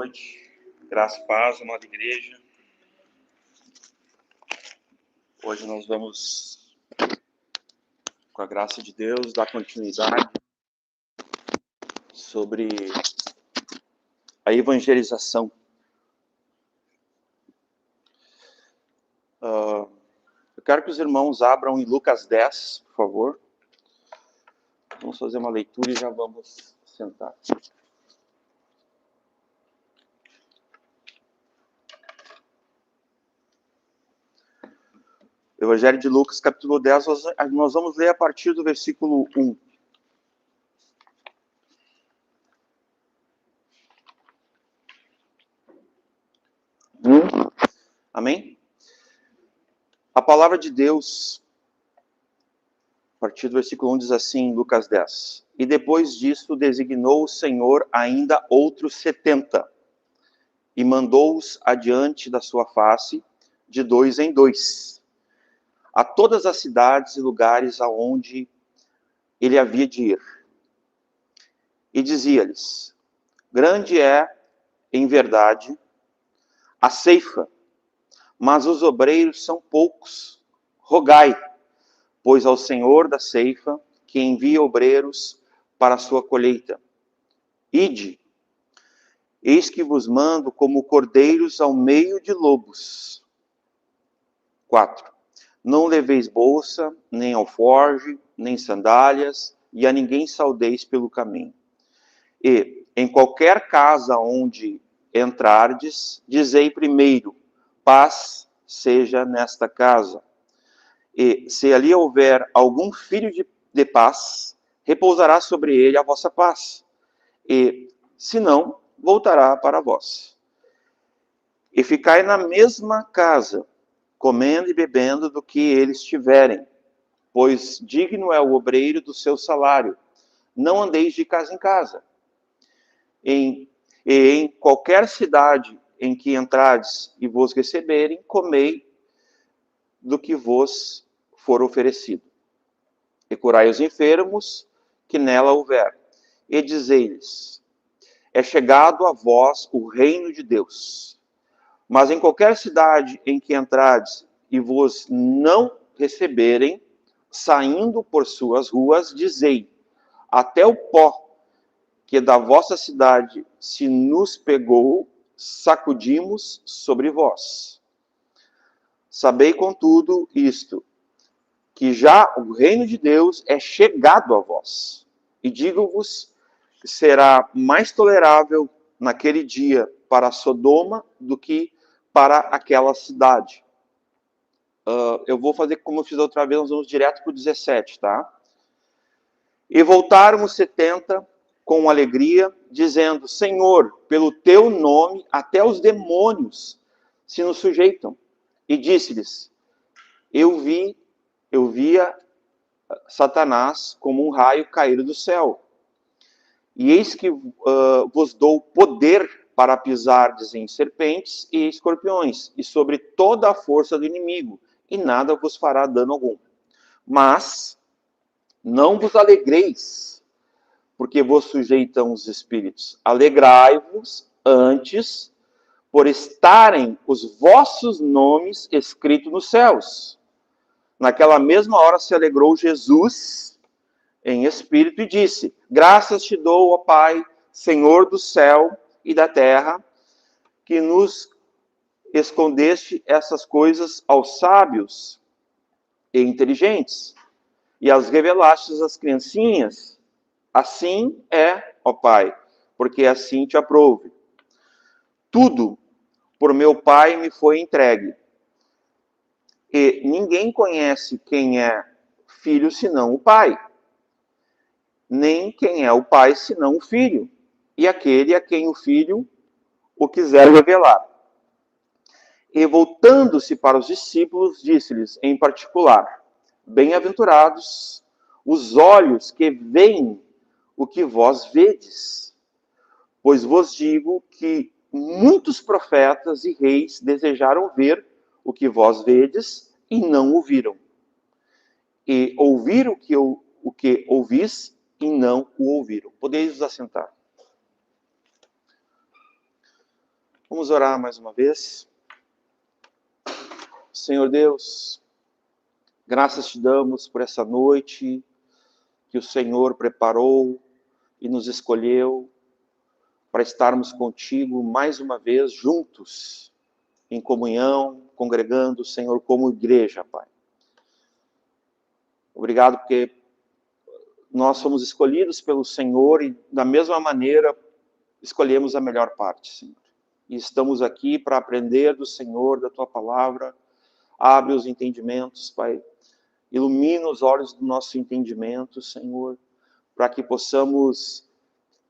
noite. Graça e paz, amada igreja. Hoje nós vamos, com a graça de Deus, dar continuidade sobre a evangelização. Eu quero que os irmãos abram em Lucas 10, por favor. Vamos fazer uma leitura e já vamos sentar. Evangelho de Lucas, capítulo 10, nós vamos ler a partir do versículo 1. Amém? A palavra de Deus, a partir do versículo 1, diz assim, Lucas 10. E depois disso designou o Senhor ainda outros 70, e mandou-os adiante da sua face, de 2 em 2, a todas as cidades e lugares aonde ele havia de ir. E dizia-lhes, grande é, em verdade, a ceifa, mas os obreiros são poucos. Rogai, pois ao Senhor da ceifa, que envia obreiros para a sua colheita. Ide, eis que vos mando como cordeiros ao meio de lobos. 4. Não leveis bolsa, nem alforge, nem sandálias, e a ninguém saudeis pelo caminho. E, em qualquer casa onde entrardes, dizei primeiro, paz seja nesta casa. E, se ali houver algum filho de paz, repousará sobre ele a vossa paz. E, se não, voltará para vós. E ficai na mesma casa, comendo e bebendo do que eles tiverem, pois digno é o obreiro do seu salário. Não andeis de casa em casa. Em qualquer cidade em que entrardes e vos receberem, comei do que vos for oferecido. E curai os enfermos que nela houver. E dizei-lhes, é chegado a vós o reino de Deus. Mas em qualquer cidade em que entrardes e vos não receberem, saindo por suas ruas, dizei, até o pó que da vossa cidade se nos pegou, sacudimos sobre vós. Sabei, contudo, isto, que já o reino de Deus é chegado a vós. E digo-vos que será mais tolerável naquele dia para Sodoma do que para aquela cidade. Eu vou fazer como eu fiz outra vez, nós vamos direto para o 17, tá? E voltaram os 70 com alegria, dizendo, Senhor, pelo teu nome, até os demônios se nos sujeitam. E disse-lhes, eu via Satanás como um raio cair do céu. E eis que vos dou poder para pisardes em serpentes e escorpiões, e sobre toda a força do inimigo, e nada vos fará dano algum. Mas não vos alegreis, porque vos sujeitam os espíritos. Alegrai-vos antes por estarem os vossos nomes escritos nos céus. Naquela mesma hora se alegrou Jesus em espírito e disse, graças te dou, ó Pai, Senhor do céu e da terra, que nos escondeste essas coisas aos sábios e inteligentes, e as revelastes às criancinhas. Assim é, ó Pai, porque assim te aprouve. Tudo por meu Pai me foi entregue. E ninguém conhece quem é filho senão o Pai, nem quem é o Pai senão o Filho, e aquele a quem o Filho o quiser revelar. E voltando-se para os discípulos, disse-lhes em particular, bem-aventurados os olhos que veem o que vós vedes, pois vos digo que muitos profetas e reis desejaram ver o que vós vedes e não o viram, e ouvir o que ouvis e não o ouviram. Podeis vos assentar. Vamos orar mais uma vez. Senhor Deus, graças te damos por essa noite que o Senhor preparou e nos escolheu para estarmos contigo mais uma vez juntos, em comunhão, congregando, Senhor, como igreja, Pai. Obrigado porque nós fomos escolhidos pelo Senhor e, da mesma maneira, escolhemos a melhor parte, Senhor. E estamos aqui para aprender do Senhor, da Tua Palavra. Abre os entendimentos, Pai. Ilumina os olhos do nosso entendimento, Senhor, para que possamos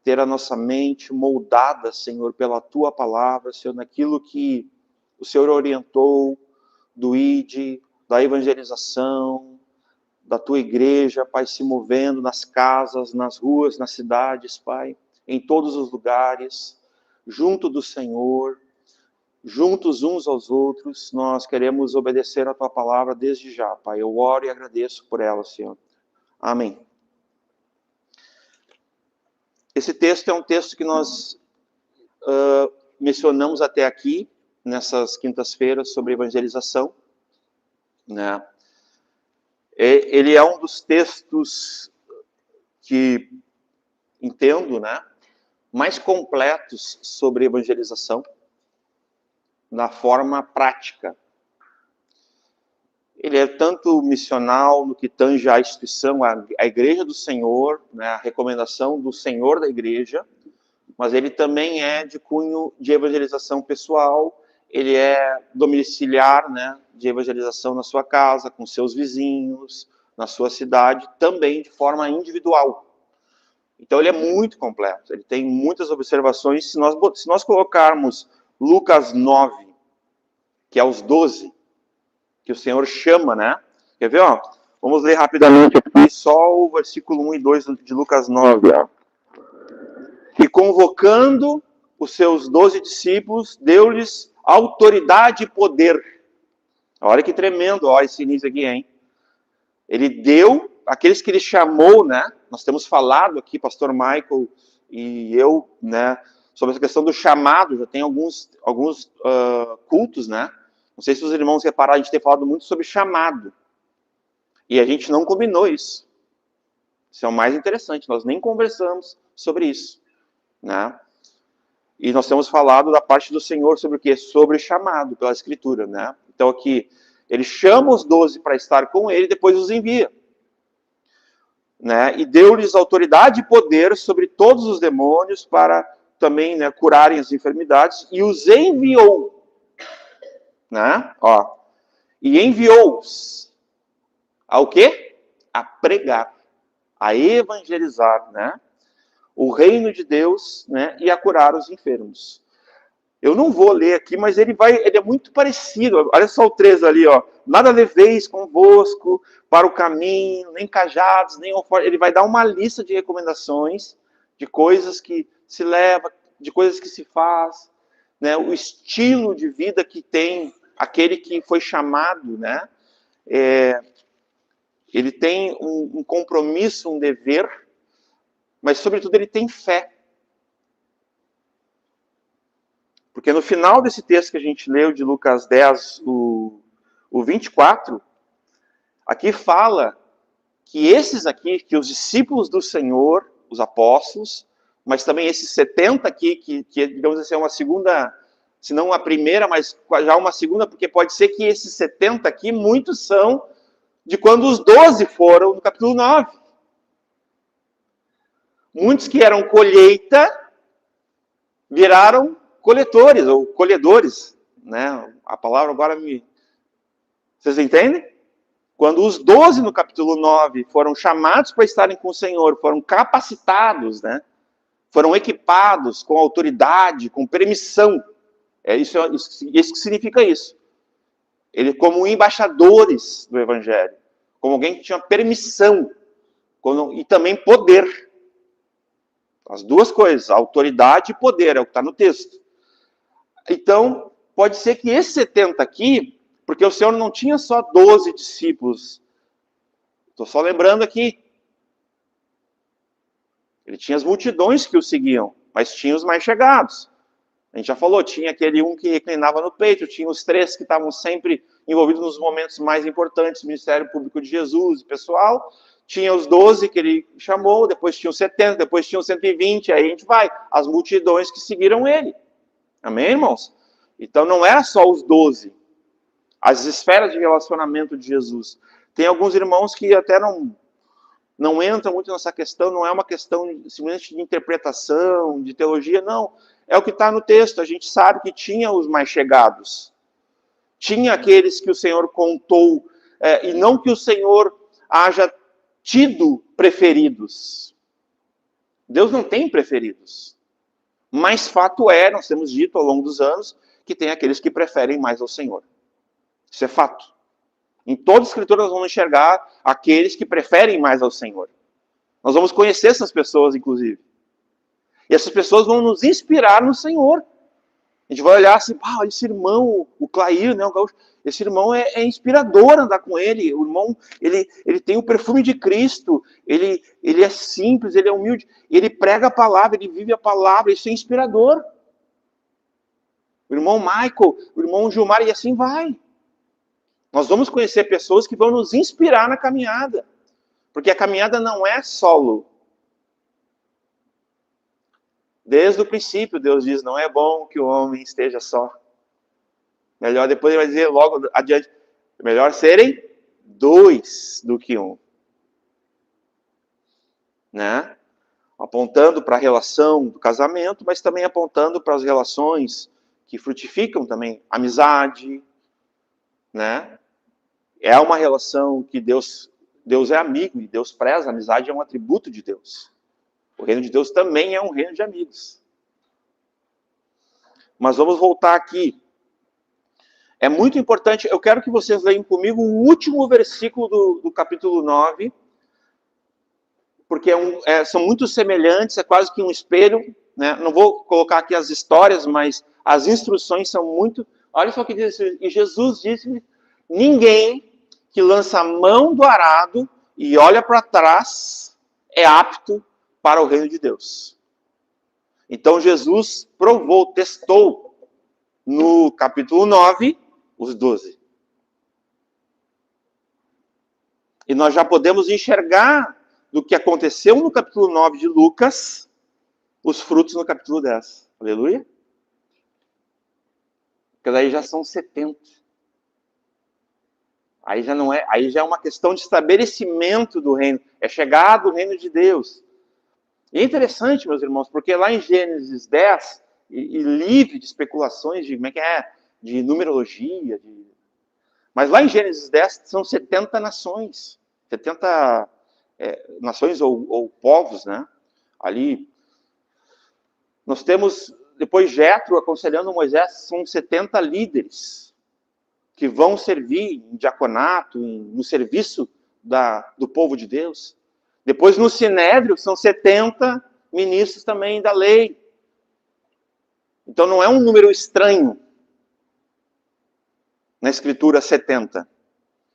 ter a nossa mente moldada, Senhor, pela Tua Palavra, Senhor, naquilo que o Senhor orientou do ID, da evangelização, da Tua igreja, Pai, se movendo nas casas, nas ruas, nas cidades, Pai, em todos os lugares, junto do Senhor, juntos uns aos outros, nós queremos obedecer a Tua Palavra desde já, Pai. Eu oro e agradeço por ela, Senhor. Amém. Esse texto é um texto que nós mencionamos até aqui, nessas quintas-feiras, sobre evangelização, né? Ele é um dos textos que entendo, né, mais completos sobre evangelização, na forma prática. Ele é tanto missional no que tange à instituição, à igreja do Senhor, né, a recomendação do Senhor da igreja, mas ele também é de cunho de evangelização pessoal, ele é domiciliar, né, de evangelização na sua casa, com seus vizinhos, na sua cidade, também de forma individual. Então ele é muito completo, ele tem muitas observações. Se nós colocarmos Lucas 9, que é os 12, que o Senhor chama, né? Quer ver, ó? Vamos ler rapidamente aqui só o versículo 1 e 2 de Lucas 9, ó. E convocando os seus 12 discípulos, deu-lhes autoridade e poder. Olha que tremendo, ó, esse início aqui, hein? Ele deu, aqueles que ele chamou, né? Nós temos falado aqui, pastor Michael e eu, né, sobre essa questão do chamado. Já tem alguns cultos, né? Não sei se os irmãos repararam, a gente tem falado muito sobre chamado. E a gente não combinou isso. Isso é o mais interessante, nós nem conversamos sobre isso, né? E nós temos falado da parte do Senhor sobre o quê? Sobre chamado pela Escritura, né? Então aqui, ele chama os 12 para estar com ele e depois os envia. Né? E deu-lhes autoridade e poder sobre todos os demônios para também, né, curarem as enfermidades, e os enviou. Né? Ó, e enviou-os ao quê? A pregar, a evangelizar, né? O reino de Deus, né? E a curar os enfermos. Eu não vou ler aqui, mas ele é muito parecido. Olha só o 3 ali, ó. Nada leveis convosco para o caminho, nem cajados, nem alforjes. Ele vai dar uma lista de recomendações, de coisas que se leva, de coisas que se faz, né? O estilo de vida que tem aquele que foi chamado, né? Ele tem um compromisso, um dever, mas sobretudo ele tem fé. Porque no final desse texto que a gente leu, de Lucas 10, o 24, aqui fala que esses aqui, que os discípulos do Senhor, os apóstolos, mas também esses 70 aqui, que digamos assim, é uma segunda, se não a primeira, mas já uma segunda, porque pode ser que esses 70 aqui, muitos são de quando os 12 foram no capítulo 9. Muitos que eram colheita, viraram coletores, ou colhedores, né? A palavra agora me... Vocês entendem? Quando os 12 no capítulo 9 foram chamados para estarem com o Senhor, foram capacitados, né? Foram equipados com autoridade, com permissão. Isso que significa isso. Eles como embaixadores do Evangelho, como alguém que tinha permissão e também poder. As duas coisas, autoridade e poder, é o que está no texto. Então, pode ser que esses 70 aqui, porque o Senhor não tinha só 12 discípulos. Estou só lembrando aqui. Ele tinha as multidões que o seguiam, mas tinha os mais chegados. A gente já falou, tinha aquele um que reclinava no peito, tinha os 3 que estavam sempre envolvidos nos momentos mais importantes, Ministério Público de Jesus, pessoal. Tinha os 12 que ele chamou, depois tinha os 70, depois tinha os 120, aí a gente vai, as multidões que seguiram ele. Amém, irmãos? Então não era só os 12, as esferas de relacionamento de Jesus. Tem alguns irmãos que até não entram muito nessa questão, não é uma questão simplesmente de interpretação, de teologia, não. É o que está no texto, a gente sabe que tinha os mais chegados. Tinha aqueles que o Senhor contou, e não que o Senhor haja tido preferidos. Deus não tem preferidos. Mas fato é, nós temos dito ao longo dos anos, que tem aqueles que preferem mais ao Senhor. Isso é fato. Em toda a Escritura nós vamos enxergar aqueles que preferem mais ao Senhor. Nós vamos conhecer essas pessoas, inclusive. E essas pessoas vão nos inspirar no Senhor. A gente vai olhar assim, esse irmão, o Clair, né, esse irmão é inspirador andar com ele. O irmão, ele tem o perfume de Cristo, ele é simples, ele é humilde, ele prega a palavra, ele vive a palavra, isso é inspirador. O irmão Michael, o irmão Gilmar, e assim vai. Nós vamos conhecer pessoas que vão nos inspirar na caminhada. Porque a caminhada não é solo. Desde o princípio, Deus diz, não é bom que o homem esteja só. Melhor, depois ele vai dizer logo adiante, melhor serem 2 do que 1. Né? Apontando para a relação do casamento, mas também apontando para as relações que frutificam também amizade, né? É uma relação que Deus é amigo e Deus preza, a amizade é um atributo de Deus. O reino de Deus também é um reino de amigos. Mas vamos voltar aqui. É muito importante, eu quero que vocês leiam comigo o último versículo do capítulo 9, porque são muito semelhantes, é quase que um espelho, né? Não vou colocar aqui as histórias, mas as instruções são muito... Olha só o que diz, e Jesus disse, ninguém que lança a mão do arado e olha para trás é apto para o reino de Deus. Então Jesus provou, testou no capítulo 9, os 12. E nós já podemos enxergar do que aconteceu no capítulo 9 de Lucas, os frutos no capítulo 10. Aleluia? Porque daí já são 70. Aí já é uma questão de estabelecimento do reino, é chegada do reino de Deus. E é interessante, meus irmãos, porque lá em Gênesis 10, e livre de especulações de de numerologia, mas lá em Gênesis 10 são 70 nações, 70 nações ou povos, né? Ali nós temos, depois Jetro aconselhando Moisés, são 70 líderes que vão servir em diaconato, no serviço do povo de Deus. Depois no Sinédrio são 70 ministros também da lei. Então não é um número estranho na escritura 70.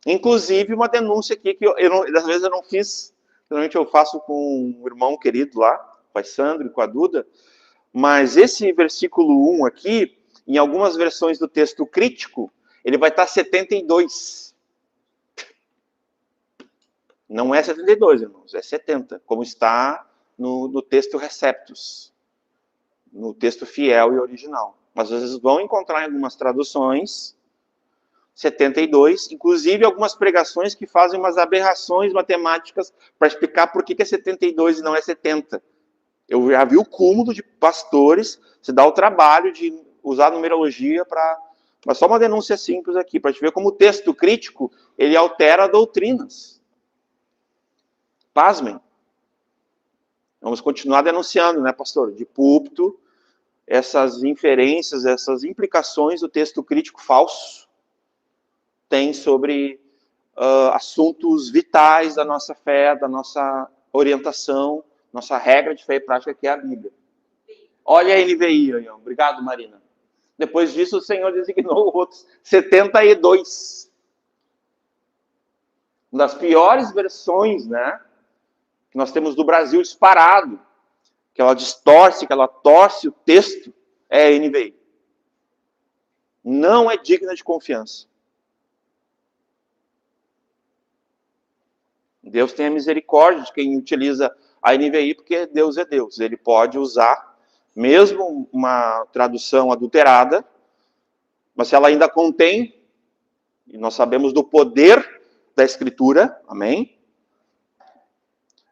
Inclusive uma denúncia aqui que dessa vez eu não fiz, geralmente eu faço com um irmão querido lá, o pai Sandro e com a Duda, mas esse versículo 1 aqui, em algumas versões do texto crítico, ele vai estar 72. Não é 72, irmãos, é 70, como está no texto Receptus, no texto fiel e original. Mas vocês vão encontrar em algumas traduções 72, inclusive algumas pregações que fazem umas aberrações matemáticas para explicar por que é 72 e não é 70. Eu já vi o cúmulo de pastores se dar o trabalho de usar a numerologia para... Mas só uma denúncia simples aqui, para a gente ver como o texto crítico, ele altera doutrinas. Pasmem. Vamos continuar denunciando, né, pastor? De púlpito, essas inferências, essas implicações do texto crítico falso tem sobre assuntos vitais da nossa fé, da nossa orientação, nossa regra de fé e prática, que é a Bíblia. Olha a NVI aí, obrigado, Marina. Depois disso, o Senhor designou outros 72. Uma das piores versões, né, que nós temos do Brasil disparado, que ela distorce, que ela torce o texto, é a NVI. Não é digna de confiança. Deus tem a misericórdia de quem utiliza a NVI, porque Deus é Deus. Ele pode usar, mesmo uma tradução adulterada, mas se ela ainda contém, e nós sabemos do poder da Escritura, amém?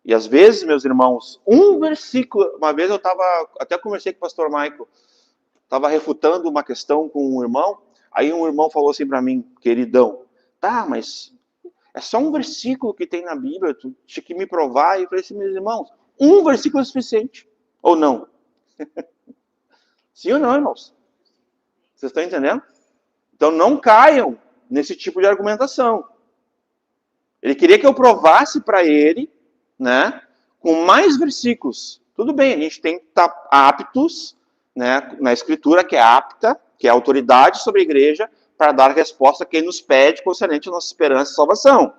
E às vezes, meus irmãos, um versículo, uma vez eu até conversei com o pastor Michael, estava refutando uma questão com um irmão, aí um irmão falou assim para mim, queridão, tá, mas é só um versículo que tem na Bíblia, tu tinha que me provar. E eu falei assim, meus irmãos, um versículo é suficiente, ou não? Sim ou não, irmãos? Vocês estão entendendo? Então não caiam nesse tipo de argumentação. Ele queria que eu provasse para ele, né, com mais versículos. Tudo bem, a gente tem que estar aptos, né, na Escritura, que é apta, que é a autoridade sobre a igreja, para dar resposta a quem nos pede concernente a nossa esperança e salvação.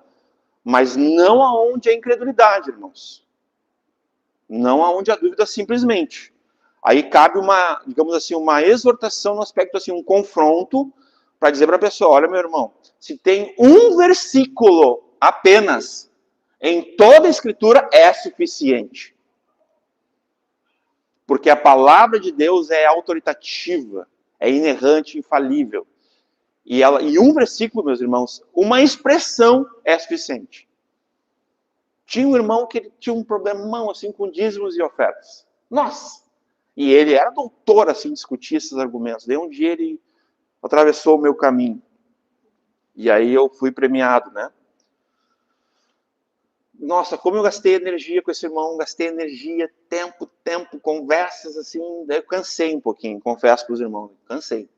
Mas não aonde a incredulidade, irmãos. Não aonde a dúvida simplesmente. Aí cabe uma, digamos assim, uma exortação no aspecto assim, um confronto, para dizer para a pessoa, olha, meu irmão, se tem um versículo apenas em toda a Escritura, é suficiente. Porque a palavra de Deus é autoritativa, é inerrante, infalível. E um versículo, meus irmãos, uma expressão é suficiente. Tinha um irmão que ele tinha um problemão assim com dízimos e ofertas. Nossa! E ele era doutor assim em discutir esses argumentos. Daí um dia ele atravessou o meu caminho. E aí eu fui premiado, né? Nossa, como eu gastei energia com esse irmão, gastei energia, tempo, conversas assim, daí eu cansei um pouquinho, confesso para os irmãos, cansei.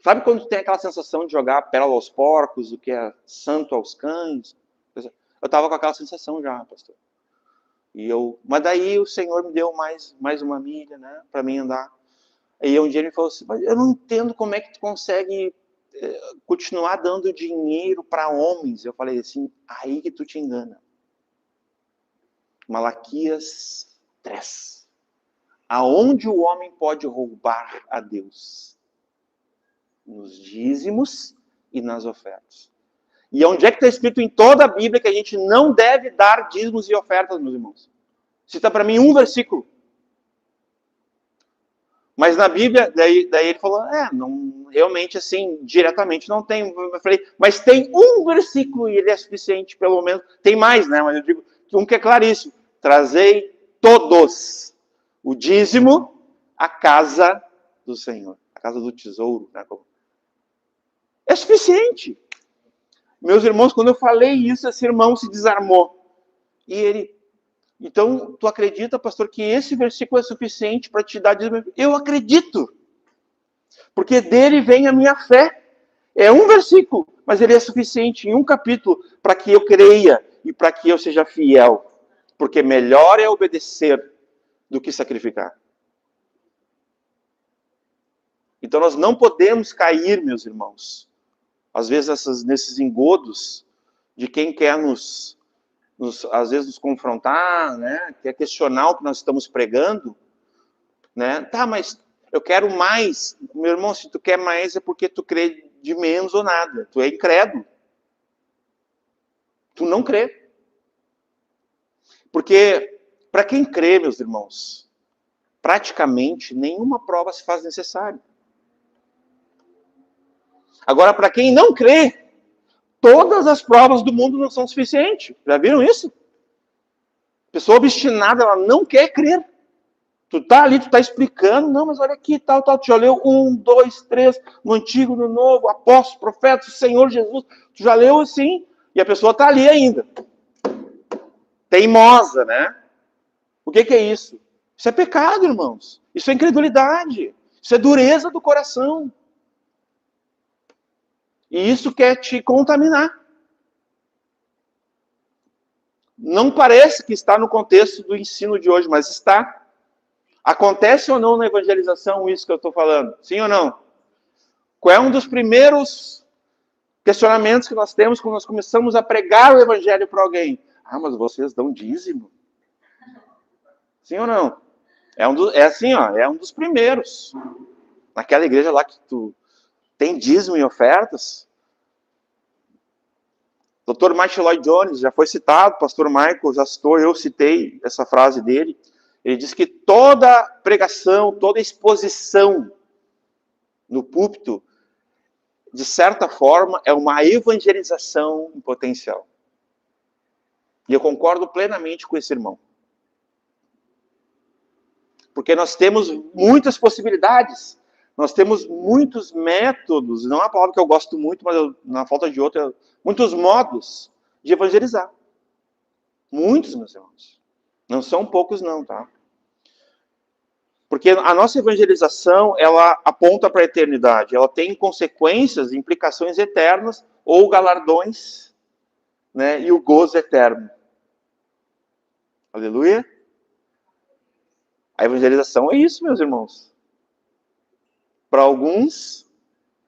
Sabe quando tem aquela sensação de jogar pérola aos porcos, o que é santo aos cães? Eu estava com aquela sensação já, pastor. Mas daí o Senhor me deu mais uma milha, né, para mim andar. Aí um dia ele falou assim, mas eu não entendo como é que tu consegue continuar dando dinheiro para homens. Eu falei assim, aí que tu te engana. Malaquias 3. Aonde o homem pode roubar a Deus? Nos dízimos e nas ofertas. E onde é que está escrito em toda a Bíblia que a gente não deve dar dízimos e ofertas, meus irmãos? Cita para mim um versículo. Mas na Bíblia, daí ele falou, não, realmente assim, diretamente não tem. Eu falei, mas tem um versículo e ele é suficiente, pelo menos. Tem mais, né? Mas eu digo, um que é claríssimo. Trazei todos o dízimo à casa do Senhor, à casa do tesouro. Né? É suficiente. Meus irmãos, quando eu falei isso, esse irmão se desarmou. E ele, então, tu acredita, pastor, que esse versículo é suficiente para te dar dízimo? Eu acredito. Porque dele vem a minha fé. É um versículo, mas ele é suficiente em um capítulo para que eu creia e para que eu seja fiel. Porque melhor é obedecer do que sacrificar. Então nós não podemos cair, meus irmãos, às vezes nesses engodos de quem quer às vezes nos confrontar, né? Quer questionar o que nós estamos pregando, né? Tá, mas eu quero mais. Meu irmão, se tu quer mais é porque tu crê de menos ou nada. Tu é incrédulo. Tu não crê. Porque para quem crê, meus irmãos, praticamente nenhuma prova se faz necessária. Agora, para quem não crê, todas as provas do mundo não são suficientes. Já viram isso? Pessoa obstinada, ela não quer crer. Tu tá ali, tu tá explicando, não, mas olha aqui, tal, tu já leu 1, 2, 3, no Antigo, no Novo, apóstolos, profetas, Senhor Jesus, tu já leu assim, e a pessoa tá ali ainda. Teimosa, né? O que é isso? Isso é pecado, irmãos. Isso é incredulidade. Isso é dureza do coração. E isso quer te contaminar. Não parece que está no contexto do ensino de hoje, mas está. Acontece ou não na evangelização isso que eu estou falando? Sim ou não? Qual é um dos primeiros questionamentos que nós temos quando nós começamos a pregar o evangelho para alguém? Ah, mas vocês dão dízimo? Sim ou não? É assim, ó, é um dos primeiros. Naquela igreja lá que tu tem dízimo e ofertas. Dr. Martin Lloyd Jones já foi citado, pastor Michael já citou, eu citei essa frase dele. Ele diz que toda pregação, toda exposição no púlpito, de certa forma, é uma evangelização em potencial. E eu concordo plenamente com esse irmão. Porque nós temos muitas possibilidades, nós temos muitos métodos, não é uma palavra que eu gosto muito, mas na falta de outra, muitos modos de evangelizar. Muitos, meus irmãos. Não são poucos não, tá? Porque a nossa evangelização, ela aponta para a eternidade, ela tem consequências, implicações eternas, ou galardões, né, e o gozo eterno. Aleluia? A evangelização é isso, meus irmãos. Para alguns,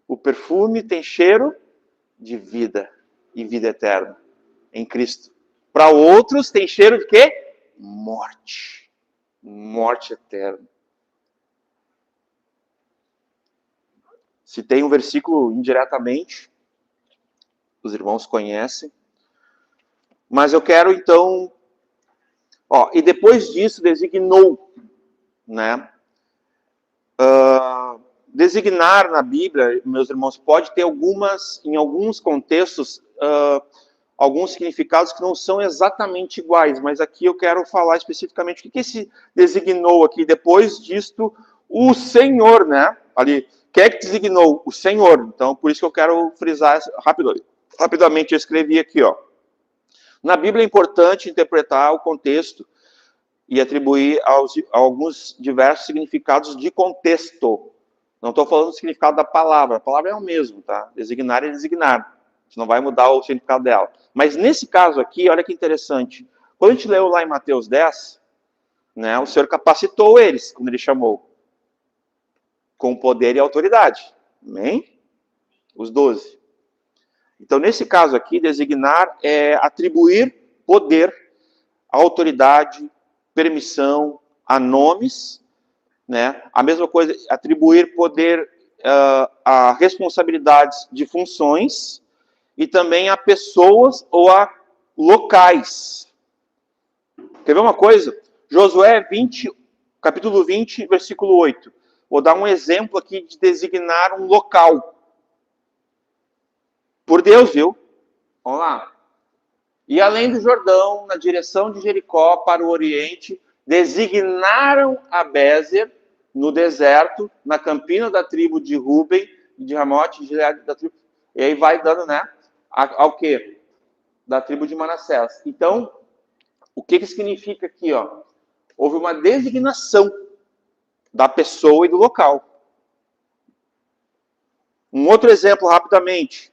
o perfume tem cheiro de vida e vida eterna em Cristo. Para outros, tem cheiro de quê? Morte. Morte eterna. Se tem um versículo indiretamente, os irmãos conhecem. Mas eu quero então... e depois disso, designou, né? Designar na Bíblia, meus irmãos, pode ter em alguns contextos, alguns significados que não são exatamente iguais, mas aqui eu quero falar especificamente o que esse designou aqui. Depois disto, o Senhor, né? Ali, quem é que designou? O Senhor. Então, por isso que eu quero frisar rapidamente, eu escrevi aqui, ó. Na Bíblia é importante interpretar o contexto e atribuir alguns diversos significados de contexto. Não estou falando do significado da palavra. A palavra é o mesmo, tá? Designar é designar. Você não vai mudar o significado dela. Mas nesse caso aqui, olha que interessante. Quando a gente leu lá em Mateus 10, né, o Senhor capacitou eles, quando ele chamou. Com poder e autoridade. Amém? Os 12. Então, nesse caso aqui, designar é atribuir poder, autoridade, permissão a nomes, né? A mesma coisa, atribuir poder a responsabilidades de funções e também a pessoas ou a locais. Quer ver uma coisa? Josué 20, capítulo 20, versículo 8. Vou dar um exemplo aqui de designar um local. Por Deus, viu? Vamos lá. E além do Jordão, na direção de Jericó, para o oriente, designaram a Bézer, no deserto, na campina da tribo de Ruben, de Ramote, da tribo... E aí vai dando, né? Ao quê? Da tribo de Manassés. Então, o que significa aqui, ó? Houve uma designação da pessoa e do local. Um outro exemplo, rapidamente.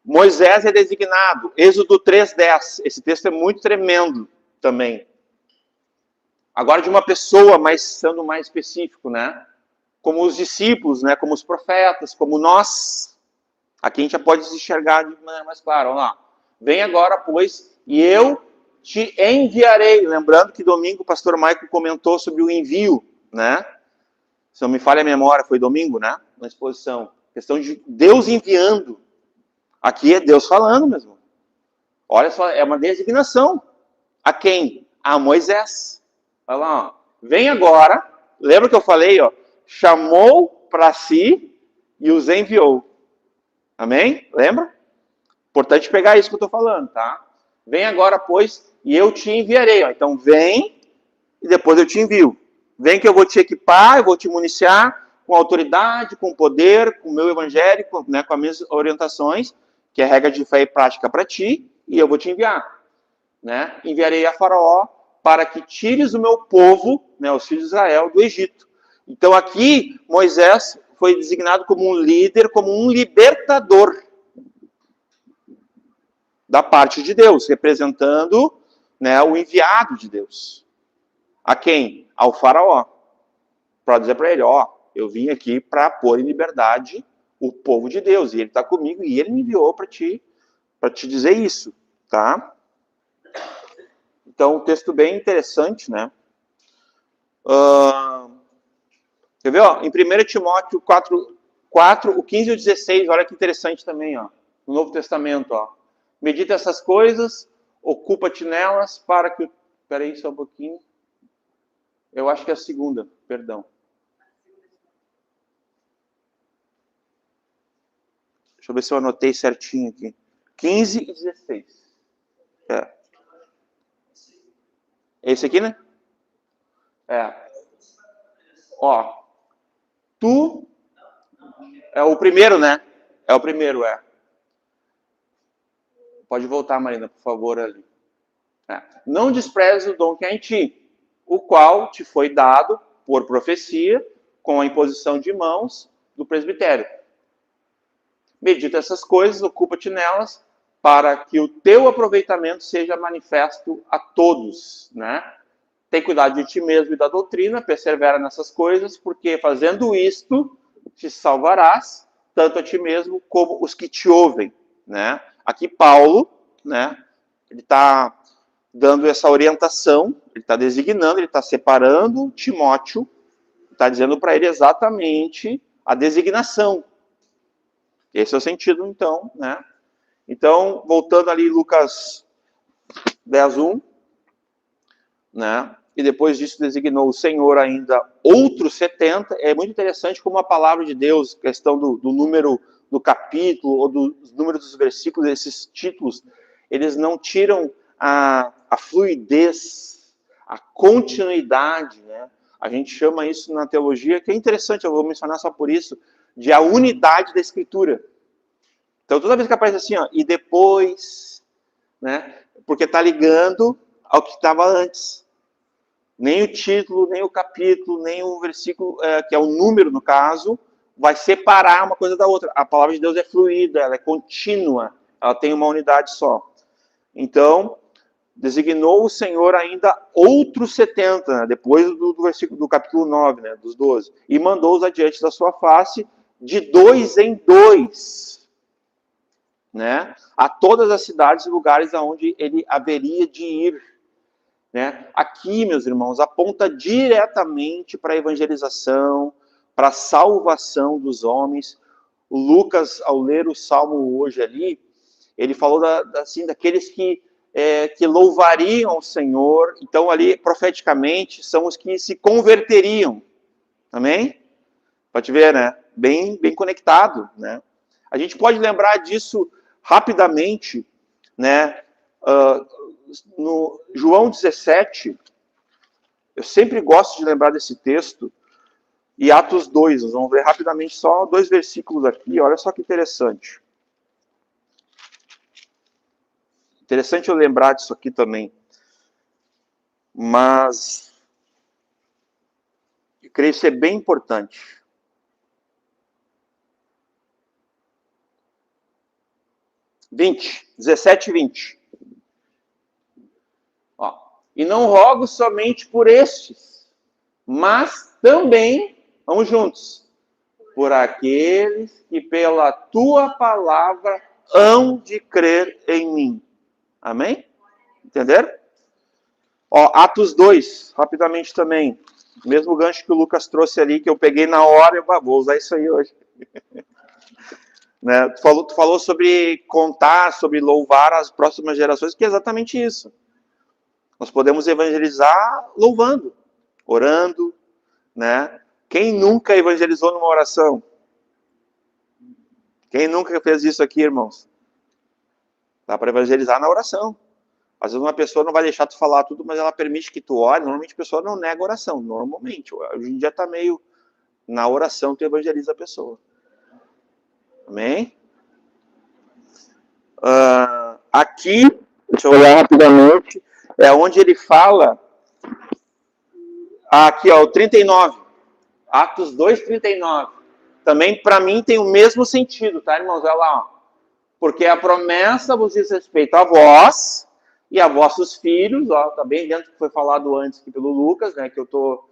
Moisés é designado, Êxodo 3:10. Esse texto é muito tremendo também. Agora de uma pessoa, mas sendo mais específico, né? Como os discípulos, né? Como os profetas, como nós. Aqui a gente já pode se enxergar de maneira mais clara. Vamos lá. Vem agora, pois, e eu te enviarei. Lembrando que domingo o pastor Michael comentou sobre o envio, né? Se não me falha a memória, foi domingo, né? Na exposição. Questão de Deus enviando. Aqui é Deus falando mesmo. Olha só, é uma designação. A quem? A Moisés. Olha lá, ó. Vem agora. Lembra que eu falei, ó? Chamou para si e os enviou. Amém? Lembra? Importante pegar isso que eu estou falando, tá? Vem agora, pois, e eu te enviarei. Ó. Então, vem e depois eu te envio. Vem que eu vou te equipar, eu vou te municiar com autoridade, com poder, com o meu evangelho, né, com as minhas orientações, que é regra de fé e prática para ti, e eu vou te enviar. Né? Enviarei a Faraó para que tires o meu povo, né, os filhos de Israel, do Egito. Então aqui, Moisés foi designado como um líder, como um libertador da parte de Deus, representando, né, o enviado de Deus. A quem? Ao Faraó. Para dizer para ele, ó, eu vim aqui para pôr em liberdade o povo de Deus, e ele está comigo, e ele me enviou para te dizer isso, tá? Então, um texto bem interessante, né? Quer ver? Ó, em 1 Timóteo 4, o 15 e o 16, olha que interessante também, ó, no Novo Testamento. Ó. Medita essas coisas, ocupa-te nelas para que... Espera aí só um pouquinho. Eu acho que é a segunda, perdão. Deixa eu ver se eu anotei certinho aqui. 15 e 16. É. Esse aqui, né? É. Ó. Tu... É o primeiro, né? É o primeiro, é. Pode voltar, Marina, por favor, ali. É. Não despreze o dom que há em ti, o qual te foi dado por profecia, com a imposição de mãos do presbitério. Medita essas coisas, ocupa-te nelas, para que o teu aproveitamento seja manifesto a todos, né? Tem cuidado de ti mesmo e da doutrina, persevera nessas coisas, porque fazendo isto, te salvarás, tanto a ti mesmo como os que te ouvem, né? Aqui Paulo, né? Ele está dando essa orientação, ele está designando, ele está separando Timóteo, está dizendo para ele exatamente a designação. Esse é o sentido, então, né? Então, voltando ali, Lucas 10:1, né? E depois disso designou o Senhor ainda outros 70. É muito interessante como a palavra de Deus, questão do número do capítulo, ou dos números dos versículos, esses títulos, eles não tiram a fluidez, a continuidade, né? A gente chama isso na teologia, que é interessante, eu vou mencionar só por isso, de a unidade da Escritura. Então, toda vez que aparece assim, ó, e depois, né? Porque está ligando ao que estava antes. Nem o título, nem o capítulo, nem o versículo, que é o número, no caso, vai separar uma coisa da outra. A palavra de Deus é fluida, ela é contínua, ela tem uma unidade só. Então, designou o Senhor ainda outros 70, né, depois do versículo do capítulo 9, né, dos 12, e mandou-os adiante da sua face, de 2 em 2, né, a todas as cidades e lugares aonde ele haveria de ir. Né? Aqui, meus irmãos, aponta diretamente para a evangelização, para a salvação dos homens. O Lucas, ao ler o Salmo hoje ali, ele falou assim, daqueles que louvariam ao Senhor. Então, ali, profeticamente, são os que se converteriam. Amém? Pode ver, né? Bem conectado, né? A gente pode lembrar disso rapidamente, né? No João 17, eu sempre gosto de lembrar desse texto, e Atos 2, nós vamos ver rapidamente só 2 versículos aqui, olha só que interessante. Interessante eu lembrar disso aqui também. Mas eu creio ser bem importante. (20) 17 e 20. Ó, e não rogo somente por estes, mas também, vamos juntos, por aqueles que pela tua palavra hão de crer em mim. Amém? Entenderam? Ó, Atos 2, rapidamente também. Mesmo gancho que o Lucas trouxe ali, que eu peguei na hora, eu vou usar isso aí hoje. Né? Tu falou sobre contar, sobre louvar as próximas gerações, que é exatamente isso. Nós podemos evangelizar louvando, orando, né? Quem nunca evangelizou numa oração? Quem nunca fez isso aqui, irmãos? Dá para evangelizar na oração. Às vezes uma pessoa não vai deixar tu falar tudo, mas ela permite que tu ore. Normalmente a pessoa não nega a oração, normalmente. Hoje em dia está meio... Na oração tu evangeliza a pessoa. Amém? Aqui, deixa eu olhar rapidamente, é onde ele fala... Aqui, ó, o 39. Atos 2, 39. Também, para mim, tem o mesmo sentido, tá, irmãos? Olha lá, ó. Porque a promessa vos diz respeito a vós e a vossos filhos, ó, tá bem dentro do que foi falado antes aqui pelo Lucas, né, que eu tô...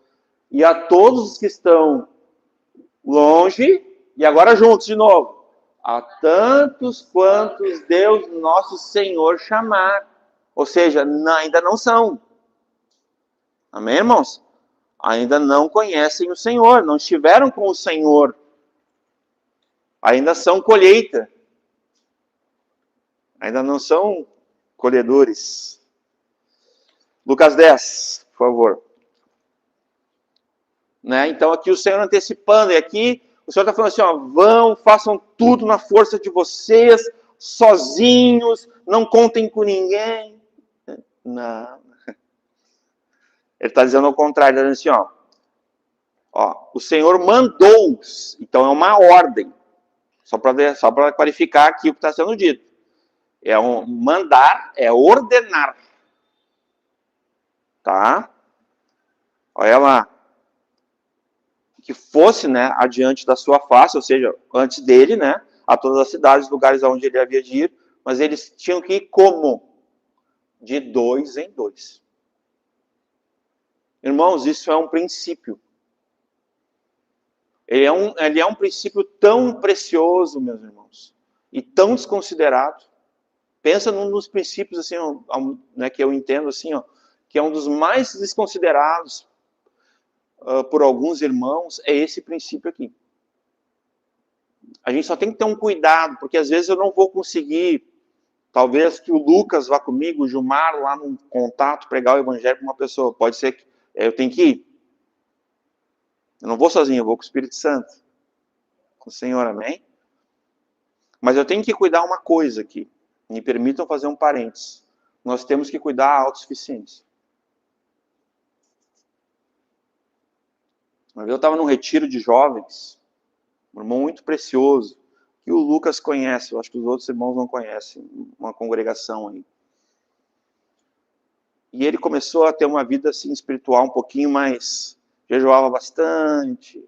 E a todos os que estão longe, e agora juntos de novo. A tantos quantos Deus nosso Senhor chamar. Ou seja, ainda não são. Amém, irmãos? ainda não conhecem o Senhor, não estiveram com o Senhor, ainda são colheita, ainda não são colhedores. Lucas 10, por favor. Né? Então aqui o Senhor antecipando, e aqui o Senhor está falando assim, ó, vão, façam tudo na força de vocês, sozinhos, não contem com ninguém. Não. Ele está dizendo ao contrário, ele está dizendo assim, ó, o Senhor mandou, então é uma ordem, só para clarificar aqui o que está sendo dito. É um mandar, é ordenar. Tá? Olha lá. Que fosse, né, adiante da sua face, ou seja, antes dele, né, a todas as cidades, lugares onde ele havia de ir, mas eles tinham que ir como? De 2 em 2. Irmãos, isso é um princípio. Ele é um princípio tão precioso, meus irmãos, e tão desconsiderado. Pensa nos princípios, assim, né, que eu entendo, assim, ó, que é um dos mais desconsiderados por alguns irmãos, é esse princípio aqui. A gente só tem que ter um cuidado, porque às vezes eu não vou conseguir, talvez que o Lucas vá comigo, o Gilmar, lá num contato, pregar o evangelho para uma pessoa. Pode ser que eu tenho que ir. Eu não vou sozinho, eu vou com o Espírito Santo. Com o Senhor, amém? Mas eu tenho que cuidar uma coisa aqui. Me permitam fazer um parênteses. Nós temos que cuidar da autossuficiência. Eu estava num retiro de jovens, um irmão muito precioso, que o Lucas conhece, eu acho que os outros irmãos não conhecem, uma congregação aí. E ele começou a ter uma vida assim, espiritual um pouquinho mais, jejuava bastante,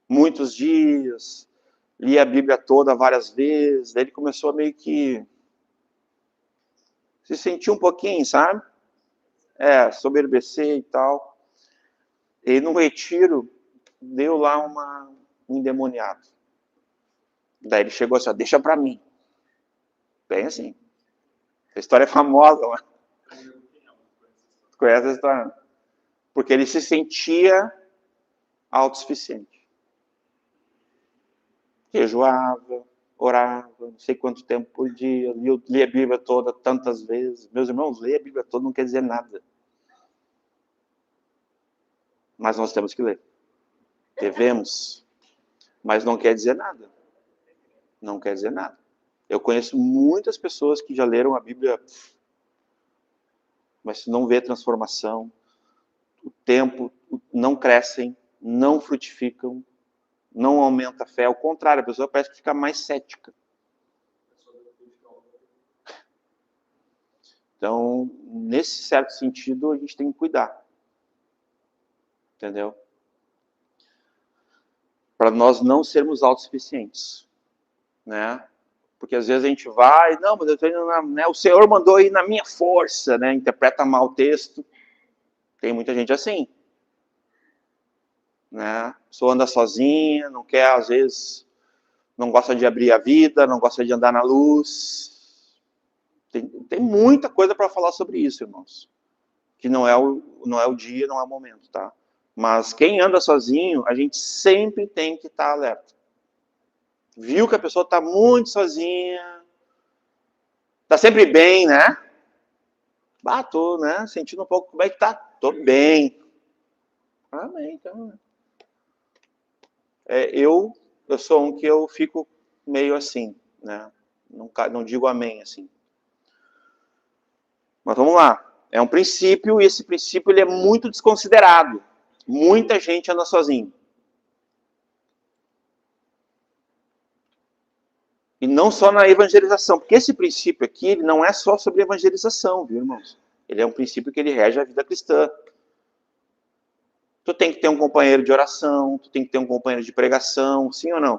muitos dias, lia a Bíblia toda várias vezes, daí ele começou a meio que se sentir um pouquinho, sabe? Soberbecer e tal. E no retiro, deu lá um endemoniado. Daí ele chegou assim, ó, deixa pra mim. Bem assim. A história é famosa, né? Conhece a história? Porque ele se sentia autossuficiente. Jejuava, orava, não sei quanto tempo por dia, lia a Bíblia toda tantas vezes. Meus irmãos, ler a Bíblia toda não quer dizer nada. Mas nós temos que ler. Devemos. Mas não quer dizer nada. Não quer dizer nada. Eu conheço muitas pessoas que já leram a Bíblia, mas não vê transformação. O tempo, não crescem, não frutificam, não aumenta a fé. Ao contrário, a pessoa parece que fica mais cética. Então, nesse certo sentido, a gente tem que cuidar. Entendeu? Para nós não sermos autossuficientes. Né? Porque às vezes a gente vai, não, mas eu estou indo né, o Senhor mandou ir na minha força, né? Interpreta mal o texto. Tem muita gente assim. Né? A pessoa anda sozinha, não quer, às vezes, não gosta de abrir a vida, não gosta de andar na luz. Tem muita coisa para falar sobre isso, irmãos. Que não é o dia, não é o momento, tá? Mas quem anda sozinho, a gente sempre tem que estar alerta. Viu que a pessoa está muito sozinha, está sempre bem, né? Tô, né? Sentindo um pouco, como é que tá? Tô bem. Amém, então. Eu sou um que eu fico meio assim, né? Não digo amém, assim. Mas vamos lá. É um princípio, e esse princípio ele é muito desconsiderado. Muita gente anda sozinho. E não só na evangelização, porque esse princípio aqui, ele não é só sobre evangelização, viu, irmãos? Ele é um princípio que ele rege a vida cristã. Tu tem que ter um companheiro de oração, tu tem que ter um companheiro de pregação, sim ou não?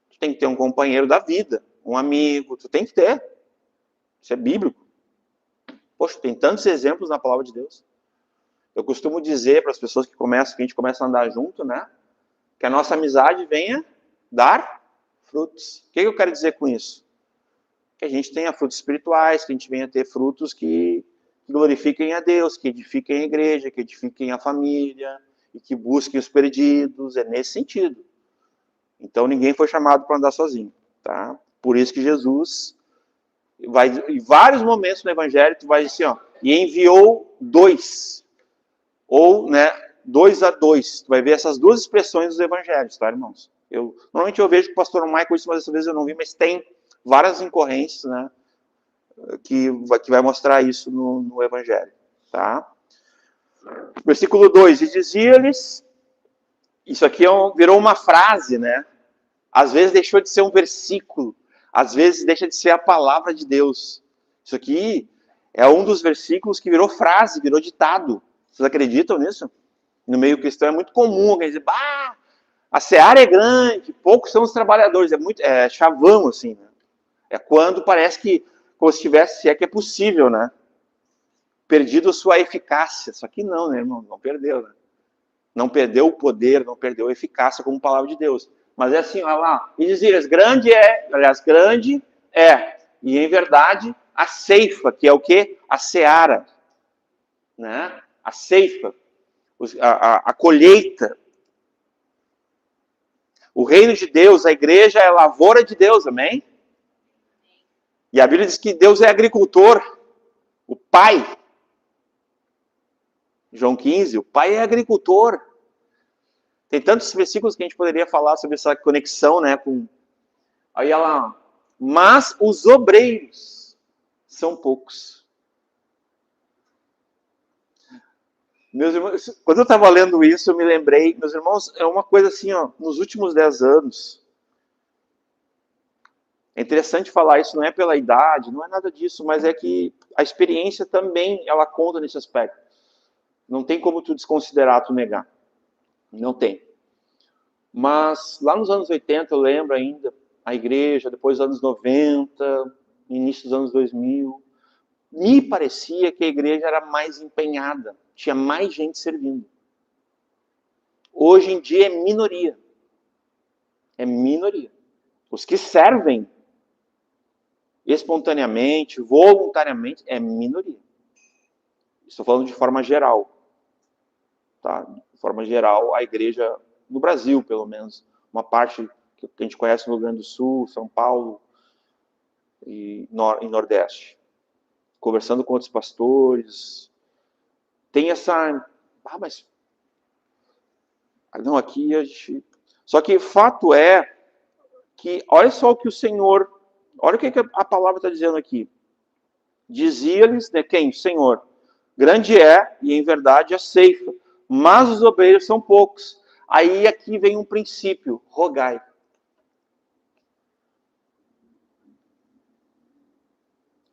Tu tem que ter um companheiro da vida, um amigo, tu tem que ter. Isso é bíblico. Poxa, tem tantos exemplos na palavra de Deus. Eu costumo dizer para as pessoas que a gente começa a andar junto, né? Que a nossa amizade venha dar frutos. O que eu quero dizer com isso? Que a gente tenha frutos espirituais, que a gente venha ter frutos que glorifiquem a Deus, que edifiquem a igreja, que edifiquem a família. e que busquem os perdidos, é nesse sentido. Então ninguém foi chamado para andar sozinho, tá? Por isso que Jesus vai, em vários momentos no Evangelho, tu vai dizer assim, ó, e enviou 2, ou, né, 2 a 2. Tu vai ver essas duas expressões dos Evangelhos, tá, irmãos? Normalmente eu vejo que o pastor Michael disse, mas dessa vez eu não vi, mas tem várias incorrências, né, que vai mostrar isso no Evangelho, tá? Versículo 2, e dizia-lhes, isso aqui virou uma frase, né? Às vezes deixou de ser um versículo, às vezes deixa de ser a palavra de Deus. Isso aqui é um dos versículos que virou frase, virou ditado. Vocês acreditam nisso? No meio cristão é muito comum alguém dizer, bah, a seara é grande, poucos são os trabalhadores. É chavão, assim, né? É quando parece que, como se tivesse, se é que é possível, né? Perdido sua eficácia. Só que não, né, irmão? Não perdeu, né? Não perdeu o poder, não perdeu a eficácia como palavra de Deus. Mas é assim, olha lá. E dizias, grande é, e em verdade, a ceifa, que é o quê? A seara, né? A ceifa, a colheita. O reino de Deus, a igreja é a lavoura de Deus, amém? E a Bíblia diz que Deus é agricultor, o Pai. João 15, o Pai é agricultor. Tem tantos versículos que a gente poderia falar sobre essa conexão, né? Aí ela, mas os obreiros são poucos. Meus irmãos, quando eu estava lendo isso, eu me lembrei, meus irmãos, é uma coisa assim, ó, nos últimos 10 anos. É interessante falar isso, não é pela idade, não é nada disso, mas é que a experiência também, ela conta nesse aspecto. Não tem como tu desconsiderar, tu negar. Não tem. Mas lá nos anos 80, eu lembro ainda, a igreja, depois dos anos 90, início dos anos 2000, me parecia que a igreja era mais empenhada, tinha mais gente servindo. Hoje em dia é minoria. É minoria. Os que servem espontaneamente, voluntariamente, é minoria. Estou falando de forma geral. Tá? De forma geral, a igreja, no Brasil, pelo menos, uma parte que a gente conhece no Rio Grande do Sul, São Paulo e Nordeste. Conversando com outros pastores, tem essa... mas... Não, aqui a gente... Só que fato é que, olha só o que o Senhor... Olha o que a palavra está dizendo aqui. Dizia-lhes, né, quem? O Senhor. Grande é, e em verdade, a ceifa, mas os obreiros são poucos. Aí aqui vem um princípio, rogai.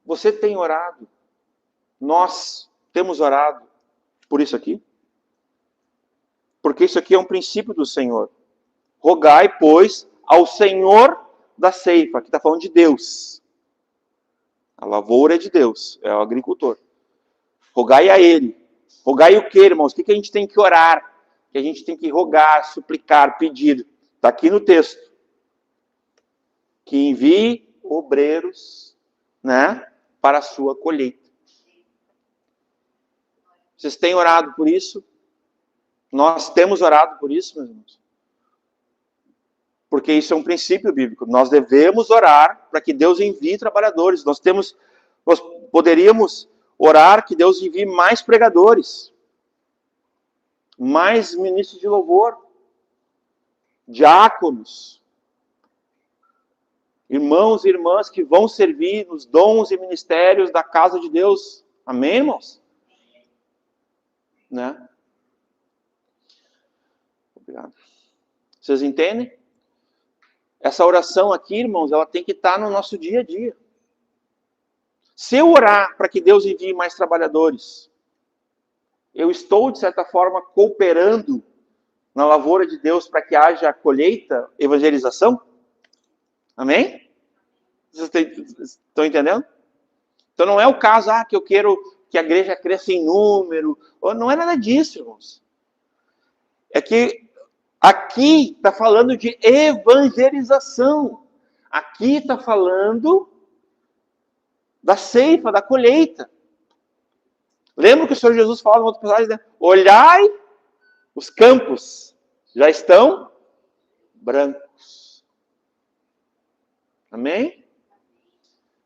Você tem orado? Nós temos orado por isso aqui? Porque isso aqui é um princípio do Senhor. Rogai, pois, ao Senhor da ceifa. Aqui está falando de Deus. A lavoura é de Deus, é o agricultor. Rogai a Ele. Rogai o que, irmãos? O que a gente tem que orar? Que a gente tem que rogar, suplicar, pedir. Está aqui no texto. Que envie obreiros, né, para a sua colheita. Vocês têm orado por isso? Nós temos orado por isso, meus irmãos. Porque isso é um princípio bíblico. Nós devemos orar para que Deus envie trabalhadores. Nós poderíamos orar que Deus envie mais pregadores, mais ministros de louvor, diáconos, irmãos e irmãs que vão servir nos dons e ministérios da casa de Deus. Amém, irmãos? Né? Obrigado. Vocês entendem? Essa oração aqui, irmãos, ela tem que estar no nosso dia a dia. Se eu orar para que Deus envie mais trabalhadores, eu estou, de certa forma, cooperando na lavoura de Deus para que haja colheita, evangelização? Amém? Vocês estão entendendo? Então não é o caso, que eu quero que a igreja cresça em número. Não é nada disso, irmãos. É que aqui está falando de evangelização. Aqui está falando da ceifa, da colheita. Lembra que o Senhor Jesus fala em outra passagem, né? Olhai Os campos já estão brancos. Amém?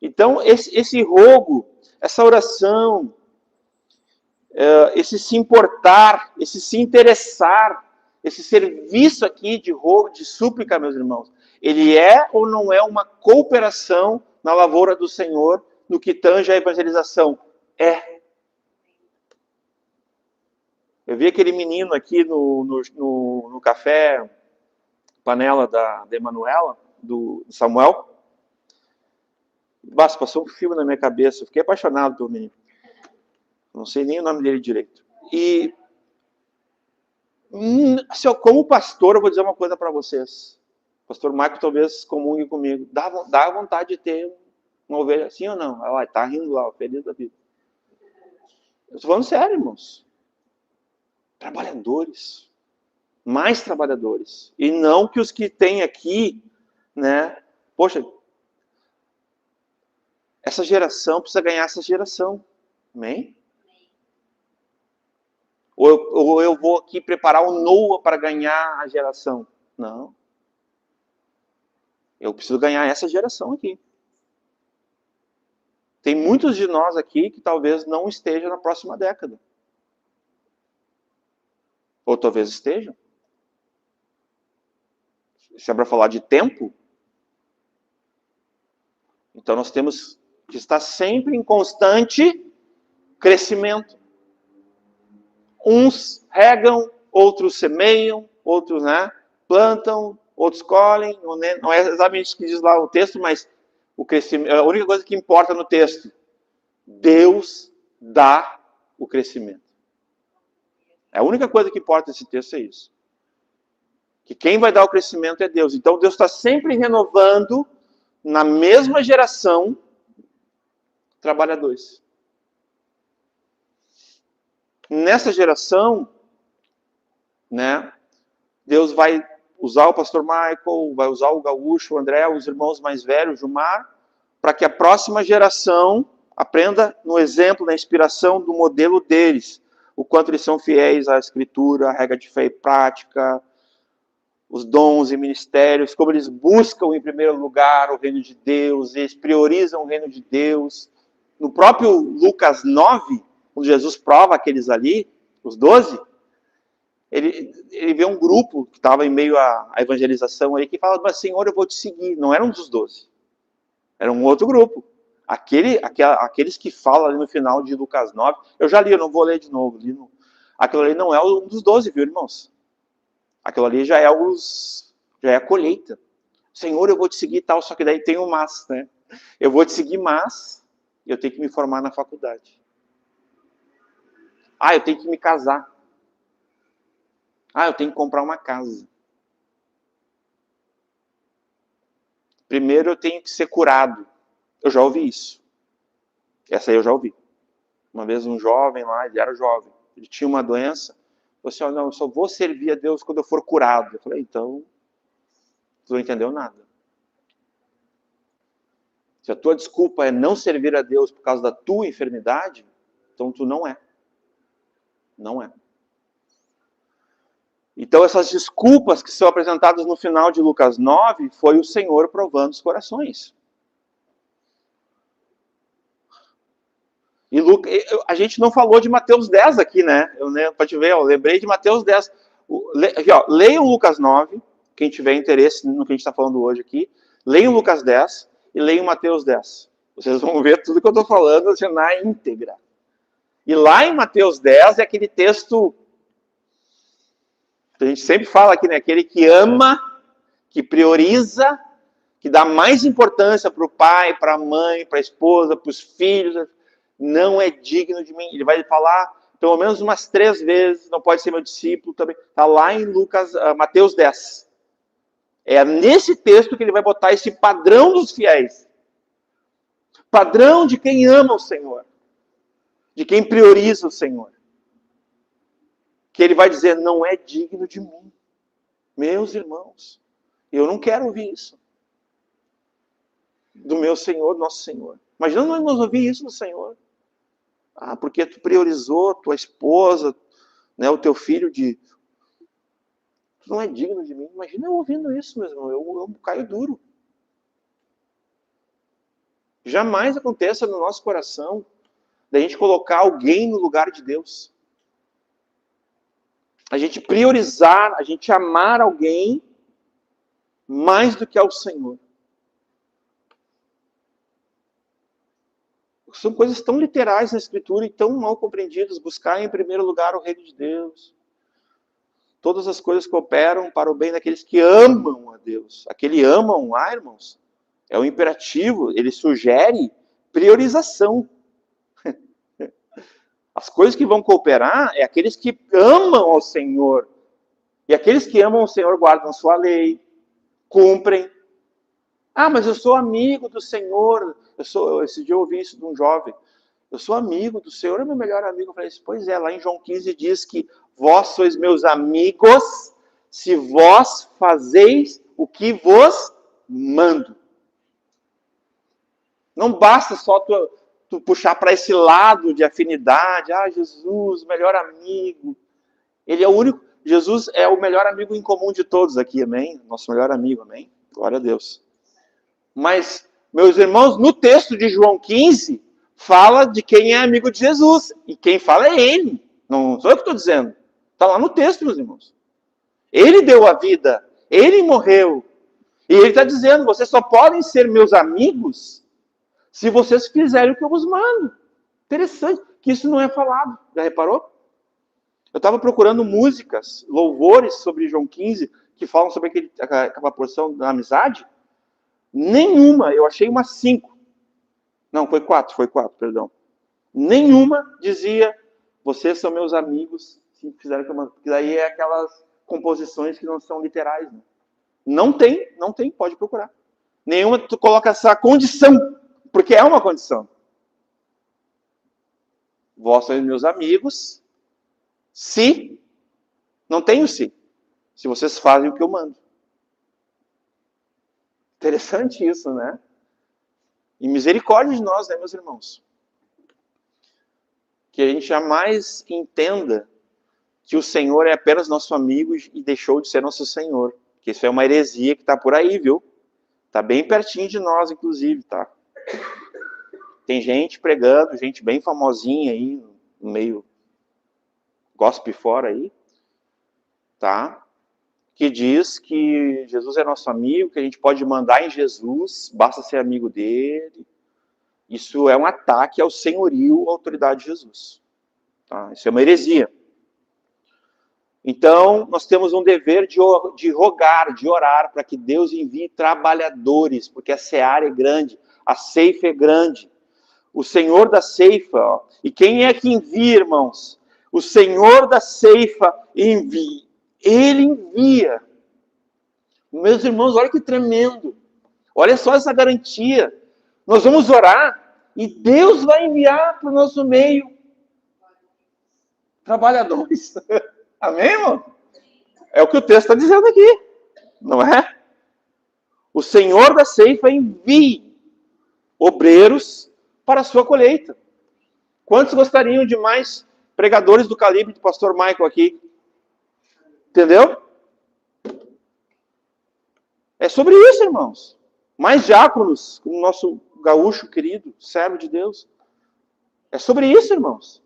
Então, esse rogo, essa oração, esse se importar, esse se interessar, esse serviço aqui de rogo, de súplica, meus irmãos, ele é ou não é uma cooperação na lavoura do Senhor no que tange a evangelização? É. Eu vi aquele menino aqui no café, panela da Emanuela, do Samuel. Basta, passou um filme na minha cabeça. Eu fiquei apaixonado pelo menino. Não sei nem o nome dele direito. E, como pastor, eu vou dizer uma coisa para vocês. O pastor Marco talvez comungue comigo. Dá vontade de ter uma ovelha assim ou não? Ela está rindo lá, feliz da vida. Eu estou falando sério, irmãos. Trabalhadores. Mais trabalhadores. E não que os que tem aqui, né? Poxa, essa geração precisa ganhar essa geração. Amém? Ou eu vou aqui preparar o Noah para ganhar a geração. Não. Eu preciso ganhar essa geração aqui. Tem muitos de nós aqui que talvez não estejam na próxima década. Ou talvez estejam. Se é para falar de tempo, então nós temos que estar sempre em constante crescimento. Uns regam, outros semeiam, outros, né, plantam, outros colhem. Não é exatamente o que diz lá o texto, mas o crescimento, a única coisa que importa no texto, Deus dá o crescimento. A única coisa que importa nesse texto é isso. Que quem vai dar o crescimento é Deus. Então Deus está sempre renovando, na mesma geração, trabalhadores. Nessa geração, né, Deus vai usar o pastor Michael, vai usar o Gaúcho, o André, os irmãos mais velhos, o Gilmar, para que a próxima geração aprenda no exemplo, na inspiração do modelo deles, o quanto eles são fiéis à Escritura, à regra de fé e prática, os dons e ministérios, como eles buscam em primeiro lugar o reino de Deus, eles priorizam o reino de Deus. No próprio Lucas 9, quando Jesus prova aqueles ali, os 12, ele vê um grupo que estava em meio à evangelização aí, que fala, mas Senhor, eu vou te seguir. Não eram dos 12. Era um outro grupo. Aqueles que falam ali no final de Lucas 9, eu já li, eu não vou ler de novo. Aquilo ali não é um dos 12, viu, irmãos? Aquilo ali já é a colheita. Senhor, eu vou te seguir e tal, só que daí tem um mas, né? Eu vou te seguir, mas eu tenho que me formar na faculdade. Eu tenho que me casar. Eu tenho que comprar uma casa. Primeiro eu tenho que ser curado. Eu já ouvi isso. Essa aí eu já ouvi. Uma vez um jovem lá, ele era jovem, ele tinha uma doença, falou assim, não, eu só vou servir a Deus quando eu for curado. Eu falei, então, tu não entendeu nada. Se a tua desculpa é não servir a Deus por causa da tua enfermidade, então tu não é. Não é. Então essas desculpas que são apresentadas no final de Lucas 9, foi o Senhor provando os corações. E a gente não falou de Mateus 10 aqui, né? Pode ver, eu lembrei de Mateus 10. Leiam Lucas 9, quem tiver interesse no que a gente está falando hoje aqui. Leiam Lucas 10 e leiam Mateus 10. Vocês vão ver tudo que eu estou falando assim, na íntegra. E lá em Mateus 10 é aquele texto que a gente sempre fala aqui, né? Aquele que ama, que prioriza, que dá mais importância para o pai, para a mãe, para a esposa, para os filhos, não é digno de mim. Ele vai falar pelo menos umas 3 vezes, não pode ser meu discípulo também. Está lá em Mateus 10. É nesse texto que ele vai botar esse padrão dos fiéis. Padrão de quem ama o Senhor. De quem prioriza o Senhor. Que ele vai dizer, não é digno de mim. Meus irmãos, eu não quero ouvir isso. Do meu Senhor, nosso Senhor. Imagina nós ouvir isso do Senhor. Porque tu priorizou tua esposa, né, o teu filho de Tu não é digno de mim. Imagina eu ouvindo isso, meu irmão. Eu caio duro. Jamais aconteça no nosso coração da gente colocar alguém no lugar de Deus. A gente priorizar, a gente amar alguém mais do que ao Senhor. São coisas tão literais na Escritura e tão mal compreendidas. Buscar em primeiro lugar o reino de Deus. Todas as coisas cooperam para o bem daqueles que amam a Deus. Aquele amam lá, irmãos, é o imperativo, ele sugere priorização. As coisas que vão cooperar é aqueles que amam ao Senhor. E aqueles que amam o Senhor guardam sua lei, cumprem. Ah, mas eu sou amigo do Senhor. Esse dia eu ouvi isso de um jovem. Eu sou amigo do Senhor, é meu melhor amigo. Eu falei assim, pois é, lá em João 15 diz que vós sois meus amigos se vós fazeis o que vos mando. Não basta só tu puxar para esse lado de afinidade. Ah, Jesus, melhor amigo. Ele é o único. Jesus é o melhor amigo em comum de todos aqui, amém? Nosso melhor amigo, amém? Glória a Deus. Mas, meus irmãos, no texto de João 15, fala de quem é amigo de Jesus. E quem fala é ele. Não sou eu que estou dizendo. Está lá no texto, meus irmãos. Ele deu a vida. Ele morreu. E ele está dizendo, vocês só podem ser meus amigos se vocês fizerem o que eu vos mando. Interessante que isso não é falado. Já reparou? Eu estava procurando músicas, louvores sobre João 15, que falam sobre aquela porção da amizade. Nenhuma, eu achei umas 5. Não, foi 4, perdão. Nenhuma dizia, vocês são meus amigos, se fizeram o que eu mando. Porque daí é aquelas composições que não são literais. Né? Não tem, pode procurar. Nenhuma tu coloca essa condição, porque é uma condição. Vós sois meus amigos, se, não tem o se vocês fazem o que eu mando. Interessante isso, né? E misericórdia de nós, né, meus irmãos? Que a gente jamais entenda que o Senhor é apenas nosso amigo e deixou de ser nosso Senhor. Que isso é uma heresia que está por aí, viu? Está bem pertinho de nós, inclusive, tá? Tem gente pregando, gente bem famosinha aí, no meio gospel fora aí, tá? Que diz que Jesus é nosso amigo, que a gente pode mandar em Jesus, basta ser amigo dele. Isso é um ataque ao senhorio, à autoridade de Jesus. Tá? Isso é uma heresia. Então, nós temos um dever de rogar, de orar, para que Deus envie trabalhadores, porque a seara é grande, a ceifa é grande. O Senhor da ceifa, ó, e quem é que envia, irmãos? O Senhor da ceifa envia. Ele envia. Meus irmãos, olha que tremendo. Olha só essa garantia. Nós vamos orar e Deus vai enviar para o nosso meio trabalhadores. Amém, irmão? É o que o texto está dizendo aqui. Não é? O Senhor da ceifa envia obreiros para a sua colheita. Quantos gostariam de mais pregadores do calibre do pastor Michael aqui? Entendeu? É sobre isso, irmãos. Mais diáconos, como o nosso gaúcho querido, servo de Deus. É sobre isso, irmãos.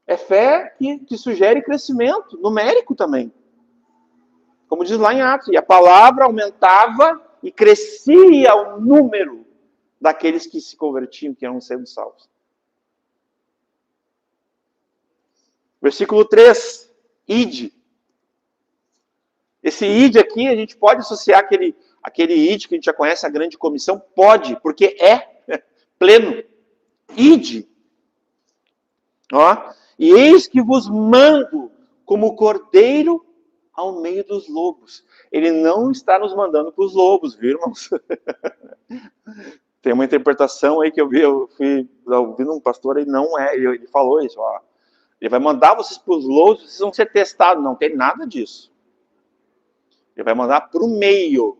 É fé que sugere crescimento, numérico também. Como diz lá em Atos, e a palavra aumentava e crescia o número daqueles que se convertiam, que eram sendo salvos. Versículo 3, ide. Esse ide aqui, a gente pode associar aquele ide que a gente já conhece, a grande comissão? Pode, porque é pleno. Ide. Ó, e eis que vos mando como cordeiro ao meio dos lobos. Ele não está nos mandando para os lobos, viu, irmãos? Tem uma interpretação aí que eu fui ouvindo um pastor, ele falou isso, ó. Ele vai mandar vocês para os lobos, vocês vão ser testados. Não tem nada disso. Ele vai mandar para o meio.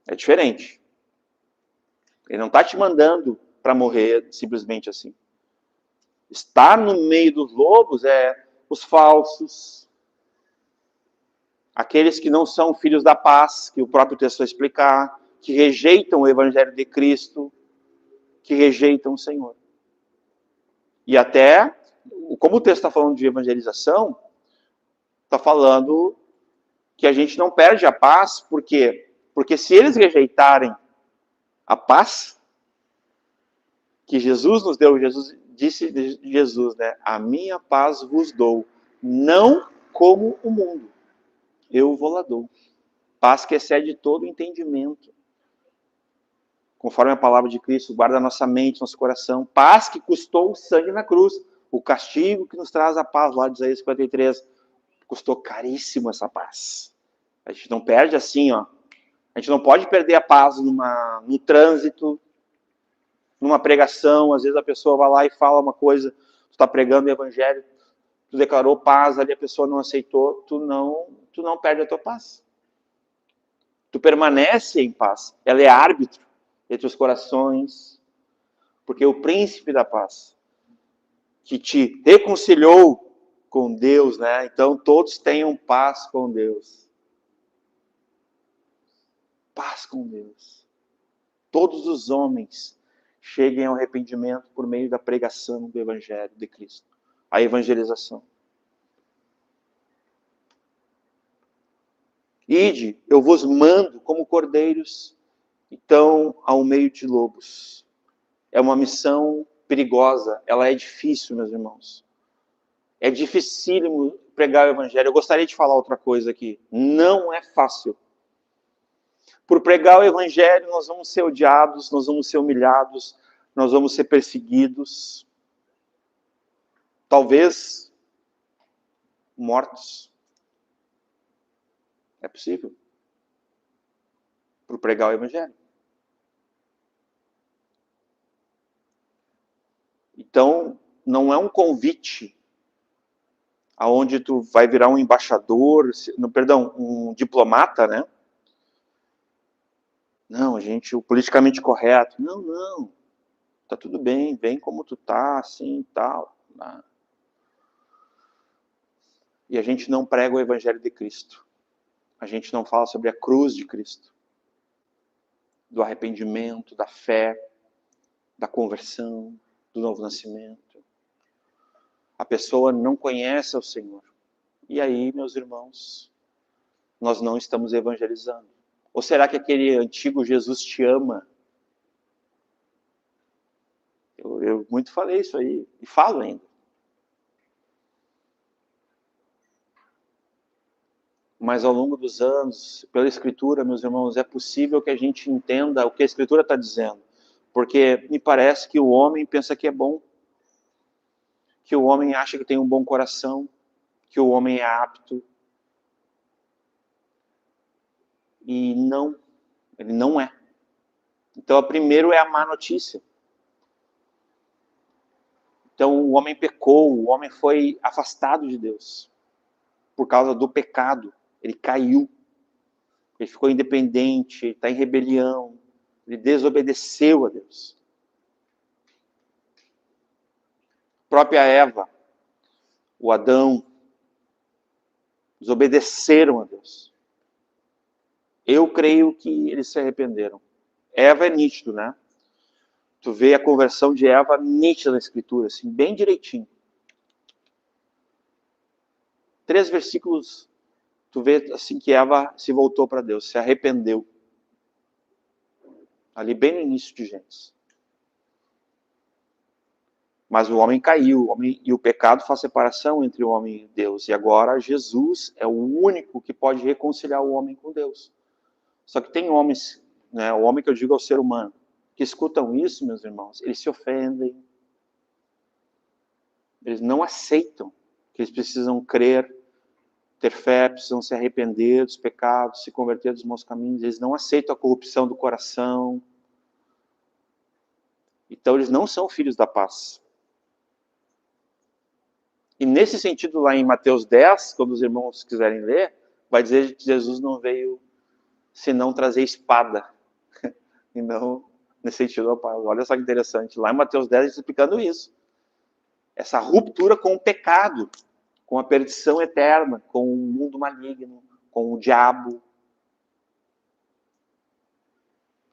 É diferente. Ele não está te mandando para morrer simplesmente assim. Estar no meio dos lobos é os falsos, aqueles que não são filhos da paz, que o próprio texto vai explicar, que rejeitam o evangelho de Cristo, que rejeitam o Senhor. E até, como o texto está falando de evangelização, está falando que a gente não perde a paz, por quê? Porque se eles rejeitarem a paz que Jesus nos deu, Jesus disse de Jesus, né? A minha paz vos dou, não como o mundo. Eu vou lá dou. Paz que excede todo entendimento. Conforme a palavra de Cristo, guarda nossa mente, nosso coração. Paz que custou o sangue na cruz. O castigo que nos traz a paz, lá de Isaías 53. Custou caríssimo essa paz. A gente não perde assim, ó. A gente não pode perder a paz no trânsito, numa pregação. Às vezes a pessoa vai lá e fala uma coisa, tu está pregando o evangelho, tu declarou paz, ali a pessoa não aceitou, tu não perde a tua paz. Tu permanece em paz. Ela é árbitro entre os corações, porque o príncipe da paz, que te reconciliou com Deus, né? Então todos tenham paz com Deus. Paz com Deus. Todos os homens cheguem ao arrependimento por meio da pregação do Evangelho de Cristo. A evangelização. Ide, eu vos mando como cordeiros, então, ao meio de lobos. É uma missão perigosa, ela é difícil, meus irmãos. É dificílimo pregar o Evangelho. Eu gostaria de falar outra coisa aqui. Não é fácil. Por pregar o Evangelho, nós vamos ser odiados, nós vamos ser humilhados, nós vamos ser perseguidos. Talvez mortos. É possível. Por pregar o Evangelho. Então, não é um convite aonde tu vai virar um embaixador, um diplomata, né? Não, o politicamente correto. Não. Tá tudo bem, vem como tu tá, assim, tal. Tá. E a gente não prega o Evangelho de Cristo. A gente não fala sobre a cruz de Cristo. Do arrependimento, da fé, da conversão, do novo nascimento. A pessoa não conhece o Senhor. E aí, meus irmãos, nós não estamos evangelizando. Ou será que aquele antigo Jesus te ama? Eu muito falei isso aí, e falo ainda. Mas ao longo dos anos, pela Escritura, meus irmãos, é possível que a gente entenda o que a Escritura está dizendo. Porque me parece que o homem pensa que é bom. Que o homem acha que tem um bom coração. Que o homem é apto. E não, ele não é. Então, primeiro é a má notícia. Então, o homem pecou, o homem foi afastado de Deus. Por causa do pecado. Ele caiu. Ele ficou independente, ele está em rebelião. Ele desobedeceu a Deus. A própria Eva, o Adão, desobedeceram a Deus. Eu creio que eles se arrependeram. Eva é nítido, né? Tu vê a conversão de Eva nítida na Escritura, assim, bem direitinho. 3 versículos, tu vê assim que Eva se voltou para Deus, se arrependeu. Ali bem no início de Gênesis. Mas o homem caiu, e o pecado faz separação entre o homem e Deus. E agora Jesus é o único que pode reconciliar o homem com Deus. Só que tem homens, né, o homem que eu digo é o ser humano, que escutam isso, meus irmãos, eles se ofendem. Eles não aceitam que eles precisam crer, ter fé, precisam se arrepender dos pecados, se converter dos maus caminhos. Eles não aceitam a corrupção do coração. Então eles não são filhos da paz. E nesse sentido, lá em Mateus 10, quando os irmãos quiserem ler, vai dizer que Jesus não veio senão trazer espada. E não nesse sentido, olha só que interessante. Lá em Mateus 10, ele está explicando isso. Essa ruptura com o pecado, com a perdição eterna, com o mundo maligno, com o diabo.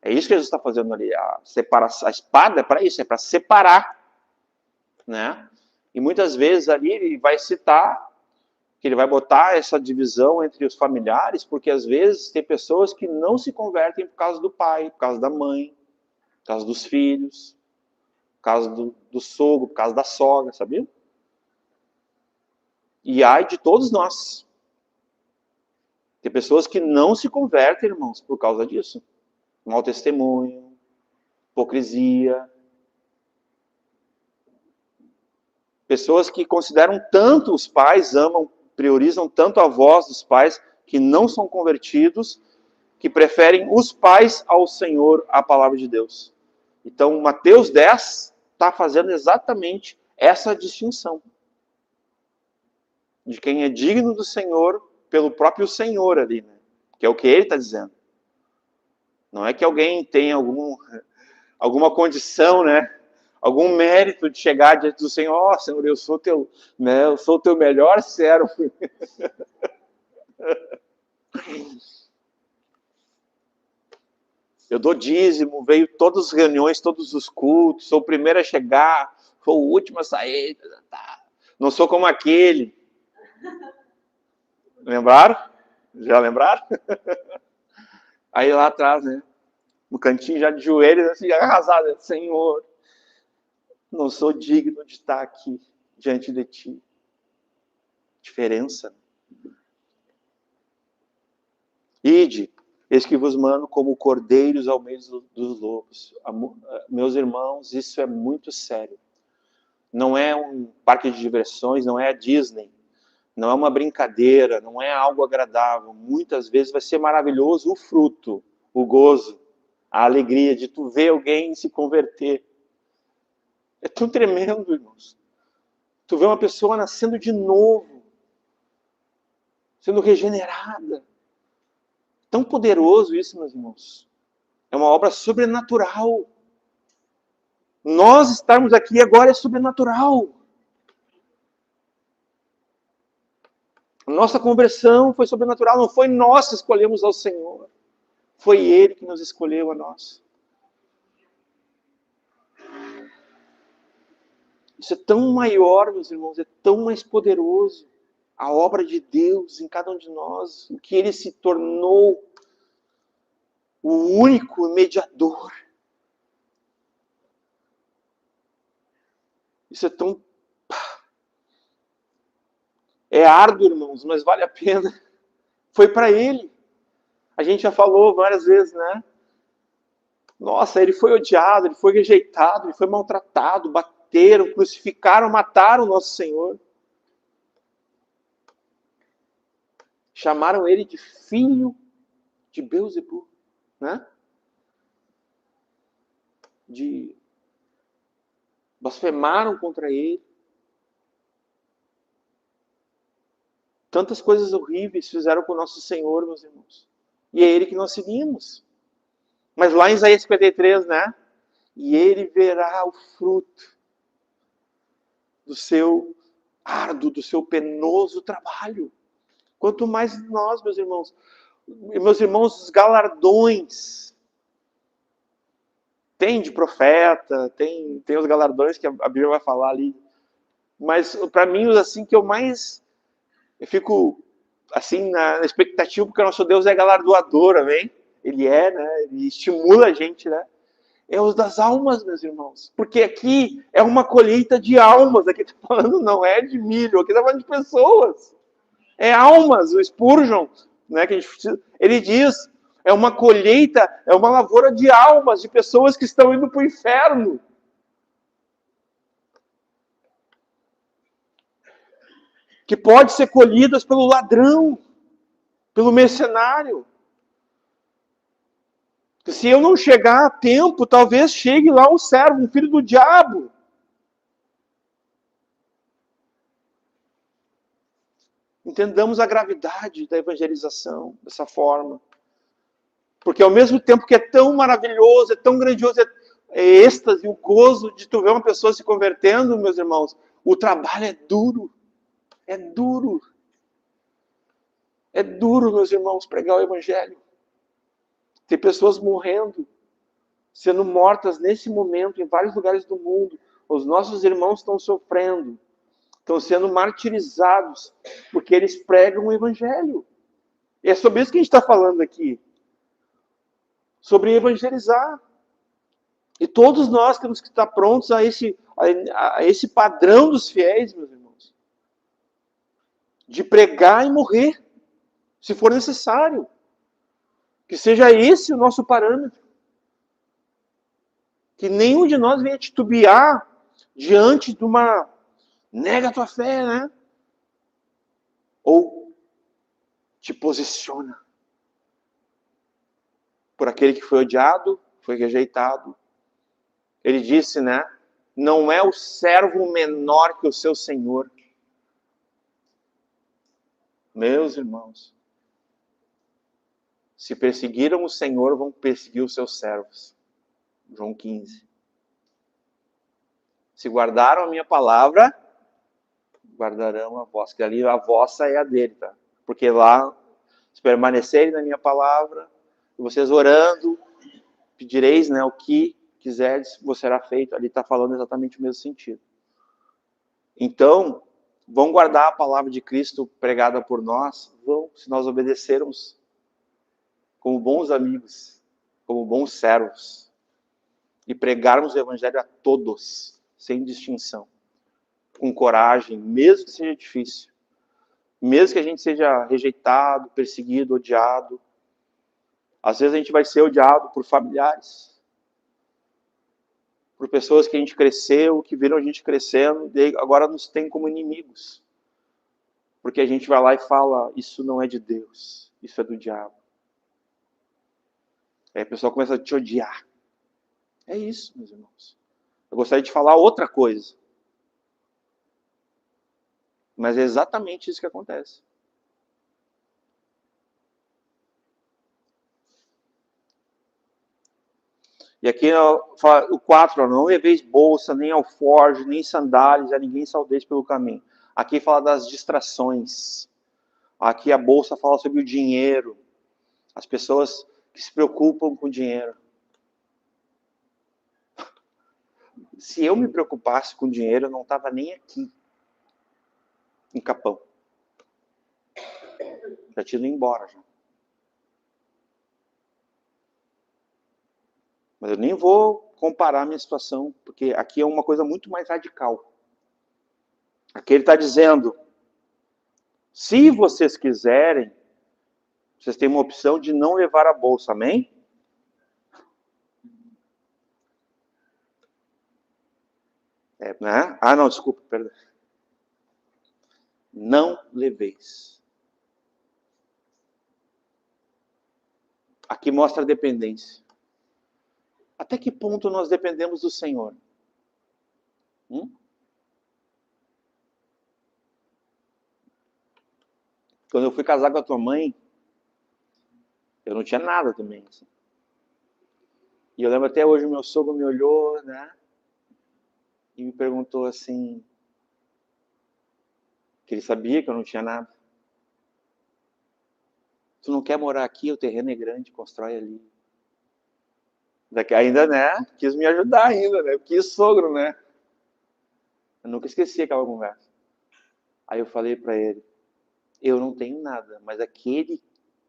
É isso que Jesus está fazendo ali. A espada é para isso, é para separar. Né? E muitas vezes ali ele vai citar que ele vai botar essa divisão entre os familiares, porque às vezes tem pessoas que não se convertem por causa do pai, por causa da mãe, por causa dos filhos, por causa do sogro, por causa da sogra, sabia? E ai de todos nós. Tem pessoas que não se convertem, irmãos, por causa disso. Mau testemunho, hipocrisia. Pessoas que consideram tanto os pais, amam, priorizam tanto a voz dos pais, que não são convertidos, que preferem os pais ao Senhor, à palavra de Deus. Então, Mateus 10 está fazendo exatamente essa distinção. De quem é digno do Senhor, pelo próprio Senhor ali, né? Que é o que ele está dizendo. Não é que alguém tem alguma condição, né? Algum mérito de chegar diante do Senhor. Ó, Senhor, eu sou teu melhor servo. Eu dou dízimo, veio todas as reuniões, todos os cultos, sou o primeiro a chegar, sou o último a sair. Não sou como aquele. Lembraram? Já lembraram? Aí lá atrás, né? No cantinho já de joelhos, assim, arrasado. Senhor, não sou digno de estar aqui diante de ti. Diferença. Ide, eis que vos mando como cordeiros ao meio dos lobos. Meus irmãos, isso é muito sério. Não é um parque de diversões, não é a Disney. Não é uma brincadeira, não é algo agradável. Muitas vezes vai ser maravilhoso o fruto, o gozo, a alegria de tu ver alguém se converter. É tão tremendo, irmãos. Tu vê uma pessoa nascendo de novo, sendo regenerada. Tão poderoso isso, meus irmãos. É uma obra sobrenatural. Nós estarmos aqui agora é sobrenatural. A nossa conversão foi sobrenatural, não foi nós que escolhemos ao Senhor. Foi Ele que nos escolheu a nós. Isso é tão maior, meus irmãos, é tão mais poderoso. A obra de Deus em cada um de nós, o que Ele se tornou o único mediador. Isso é tão... É árduo, irmãos, mas vale a pena. Foi para Ele. A gente já falou várias vezes, né? Nossa, Ele foi odiado, Ele foi rejeitado, Ele foi maltratado, bateram, crucificaram, mataram o nosso Senhor. Chamaram Ele de filho de Beelzebub, né? Blasfemaram contra Ele. Tantas coisas horríveis fizeram com o nosso Senhor, meus irmãos. E é Ele que nós seguimos. Mas lá em Isaías 53, né? E Ele verá o fruto do seu árduo, do seu penoso trabalho. Quanto mais nós, meus irmãos, os galardões. Tem de profeta, tem os galardões que a Bíblia vai falar ali. Mas para mim, os assim que eu mais... Eu fico assim na expectativa, porque o nosso Deus é galardoador, amém? Ele é, né? Ele estimula a gente, né? É os das almas, meus irmãos. Porque aqui é uma colheita de almas. Aqui está falando, não é de milho, aqui está falando de pessoas. É almas, o Spurgeon, né? Ele diz, é uma colheita, é uma lavoura de almas, de pessoas que estão indo para o inferno. Que pode ser colhidas pelo ladrão, pelo mercenário. Se eu não chegar a tempo, talvez chegue lá um servo, um filho do diabo. Entendamos a gravidade da evangelização dessa forma. Porque ao mesmo tempo que é tão maravilhoso, é tão grandioso, é êxtase, o gozo de tu ver uma pessoa se convertendo, meus irmãos, o trabalho é duro. É duro. É duro, meus irmãos, pregar o evangelho. Tem pessoas morrendo, sendo mortas nesse momento em vários lugares do mundo. Os nossos irmãos estão sofrendo, estão sendo martirizados, porque eles pregam o evangelho. E é sobre isso que a gente está falando aqui. Sobre evangelizar. E todos nós temos que estar prontos a esse padrão dos fiéis, meus irmãos. De pregar e morrer, se for necessário. Que seja esse o nosso parâmetro. Que nenhum de nós venha titubear diante de uma nega a tua fé, né? Ou te posiciona por aquele que foi odiado, foi rejeitado. Ele disse, né? Não é o servo menor que o seu senhor. Meus irmãos, se perseguiram o Senhor, vão perseguir os seus servos. João 15. Se guardaram a minha palavra, guardarão a vossa. Que ali a vossa é a dele, tá? Porque lá, se permanecerem na minha palavra, e vocês orando, pedireis, né, o que quiserdes, vos será feito. Ali está falando exatamente o mesmo sentido. Então, vão guardar a palavra de Cristo pregada por nós? Vão, se nós obedecermos como bons amigos, como bons servos, e pregarmos o evangelho a todos, sem distinção, com coragem, mesmo que seja difícil, mesmo que a gente seja rejeitado, perseguido, odiado. Às vezes a gente vai ser odiado por familiares, por pessoas que a gente cresceu, que viram a gente crescendo, e agora nos tem como inimigos. Porque a gente vai lá e fala, isso não é de Deus, isso é do diabo. Aí a pessoa começa a te odiar. É isso, meus irmãos. Eu gostaria de falar outra coisa. Mas é exatamente isso que acontece. E aqui o 4, não leveis bolsa, nem alforje, nem sandálias, a ninguém saudeis pelo caminho. Aqui fala das distrações. Aqui a bolsa fala sobre o dinheiro. As pessoas que se preocupam com o dinheiro. Se eu me preocupasse com dinheiro, eu não estava nem aqui, em Capão. Já tinha ido embora, já. Mas eu nem vou comparar a minha situação, porque aqui é uma coisa muito mais radical. Aqui ele está dizendo, se vocês quiserem, vocês têm uma opção de não levar a bolsa, amém? Né? Ah, não, desculpa, perdão. Não leveis. Aqui mostra a dependência. Até que ponto nós dependemos do Senhor? Quando eu fui casar com a tua mãe, eu não tinha nada também. Assim. E eu lembro até hoje, o meu sogro me olhou, né? E me perguntou assim, que ele sabia que eu não tinha nada. Tu não quer morar aqui? O terreno é grande, constrói ali. Daqui ainda, né? Quis me ajudar ainda, né? Quis sogro, né? Eu nunca esqueci aquela conversa. Aí eu falei para ele, eu não tenho nada, mas aquele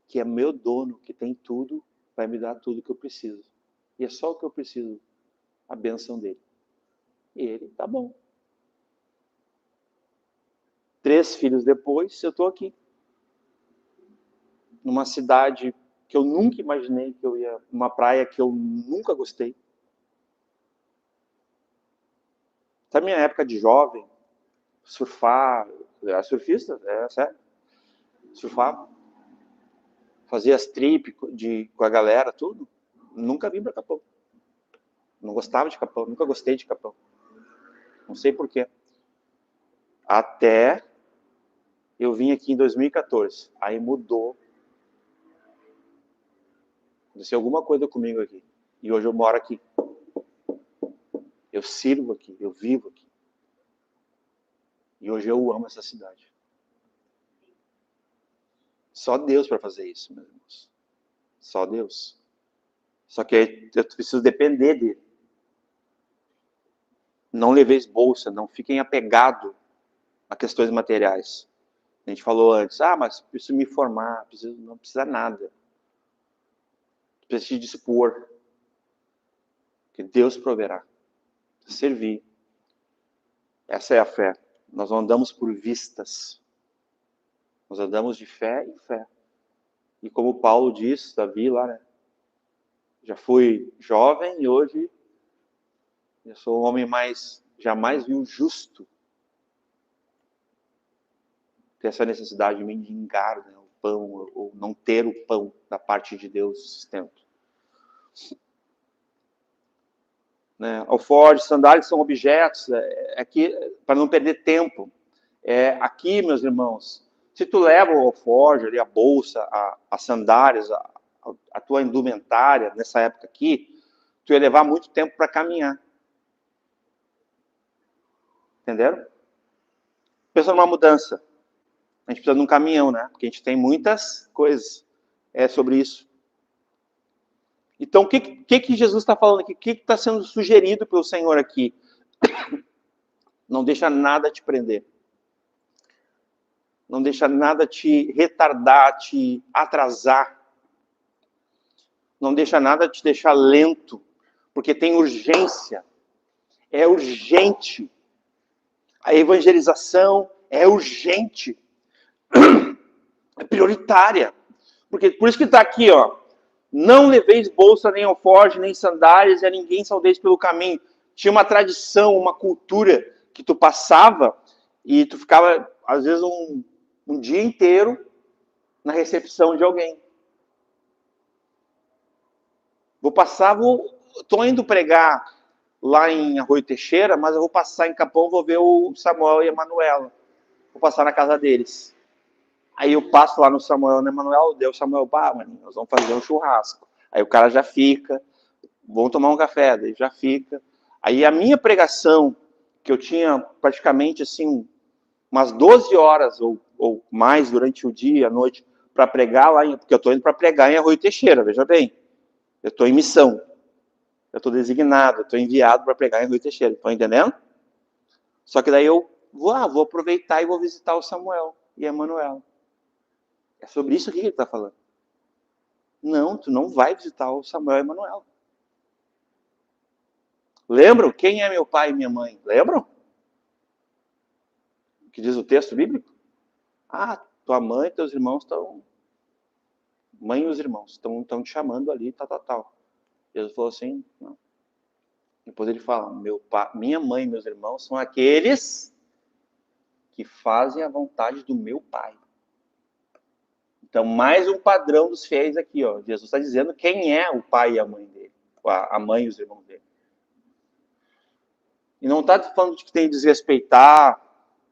que é meu dono, que tem tudo, vai me dar tudo que eu preciso. E é só o que eu preciso, a bênção dele. E ele, tá bom. 3 filhos depois, eu estou aqui. Numa cidade que eu nunca imaginei que eu ia, numa praia que eu nunca gostei. Até minha época de jovem, surfar, era surfista, é sério. Surfava, fazia as trip com a galera, tudo. Nunca vim para Capão. Não gostava de Capão, nunca gostei de Capão. Não sei porquê. Até eu vim aqui em 2014. Aí mudou. Aconteceu alguma coisa comigo aqui. E hoje eu moro aqui. Eu sirvo aqui, eu vivo aqui. E hoje eu amo essa cidade. Só Deus para fazer isso, meus irmãos. Só Deus. Só que eu preciso depender dele. Não leveis bolsa, não fiquem apegados a questões materiais. A gente falou antes, mas preciso me formar, não precisa nada. Precisa te dispor. Que Deus proverá. Servir. Essa é a fé. Nós não andamos por vistas. Nós andamos de fé em fé. E como Paulo diz, Davi lá, né? Já fui jovem e hoje eu sou um homem mais, jamais vi um justo ter essa necessidade de mendigar, né, o pão, ou não ter o pão da parte de Deus, o sustento. Né? Alforjes, sandálias são objetos, aqui, para não perder tempo. Aqui, meus irmãos, se tu leva o alforje, ali, a bolsa, as sandálias, a tua indumentária, nessa época aqui, tu ia levar muito tempo para caminhar. Entenderam? Pensa numa mudança. A gente precisa de um caminhão, né? Porque a gente tem muitas coisas sobre isso. Então, o que Jesus está falando aqui? O que está sendo sugerido pelo Senhor aqui? Não deixa nada te prender. Não deixa nada te retardar, te atrasar. Não deixa nada te deixar lento. Porque tem urgência. É urgente. A evangelização é urgente. É prioritária. Porque, por isso que está aqui, ó. Não leveis bolsa, nem alforje, nem sandálias, e a ninguém saudeis pelo caminho. Tinha uma tradição, uma cultura que tu passava e tu ficava, às vezes, um dia inteiro na recepção de alguém. Estou indo pregar lá em Arroio Teixeira, mas eu vou passar em Capão, vou ver o Samuel e a Manuela. Vou passar na casa deles. Aí eu passo lá no Samuel e na Manuela, deu o Samuel, mano, nós vamos fazer um churrasco. Aí o cara já fica, vamos tomar um café, daí já fica. Aí a minha pregação, que eu tinha praticamente assim, umas 12 horas ou mais durante o dia, a noite, para pregar lá, porque eu estou indo para pregar em Arroio Teixeira, veja bem. Eu estou em missão. Eu estou designado, eu estou enviado para pregar em Arroio Teixeira. Estão entendendo? Só que daí eu vou aproveitar e vou visitar o Samuel e a Manuela. É sobre isso aqui que ele está falando. Não, tu não vai visitar o Samuel e a Manuela. Lembram quem é meu pai e minha mãe? Lembram? O que diz o texto bíblico? Tua mãe e teus irmãos estão... Mãe e os irmãos estão te chamando ali, tal. Jesus falou assim, não. Depois ele fala, minha mãe e meus irmãos são aqueles que fazem a vontade do meu pai. Então, mais um padrão dos fiéis aqui, ó. Jesus está dizendo quem é o pai e a mãe dele. A mãe e os irmãos dele. E não está falando de que tem que desrespeitar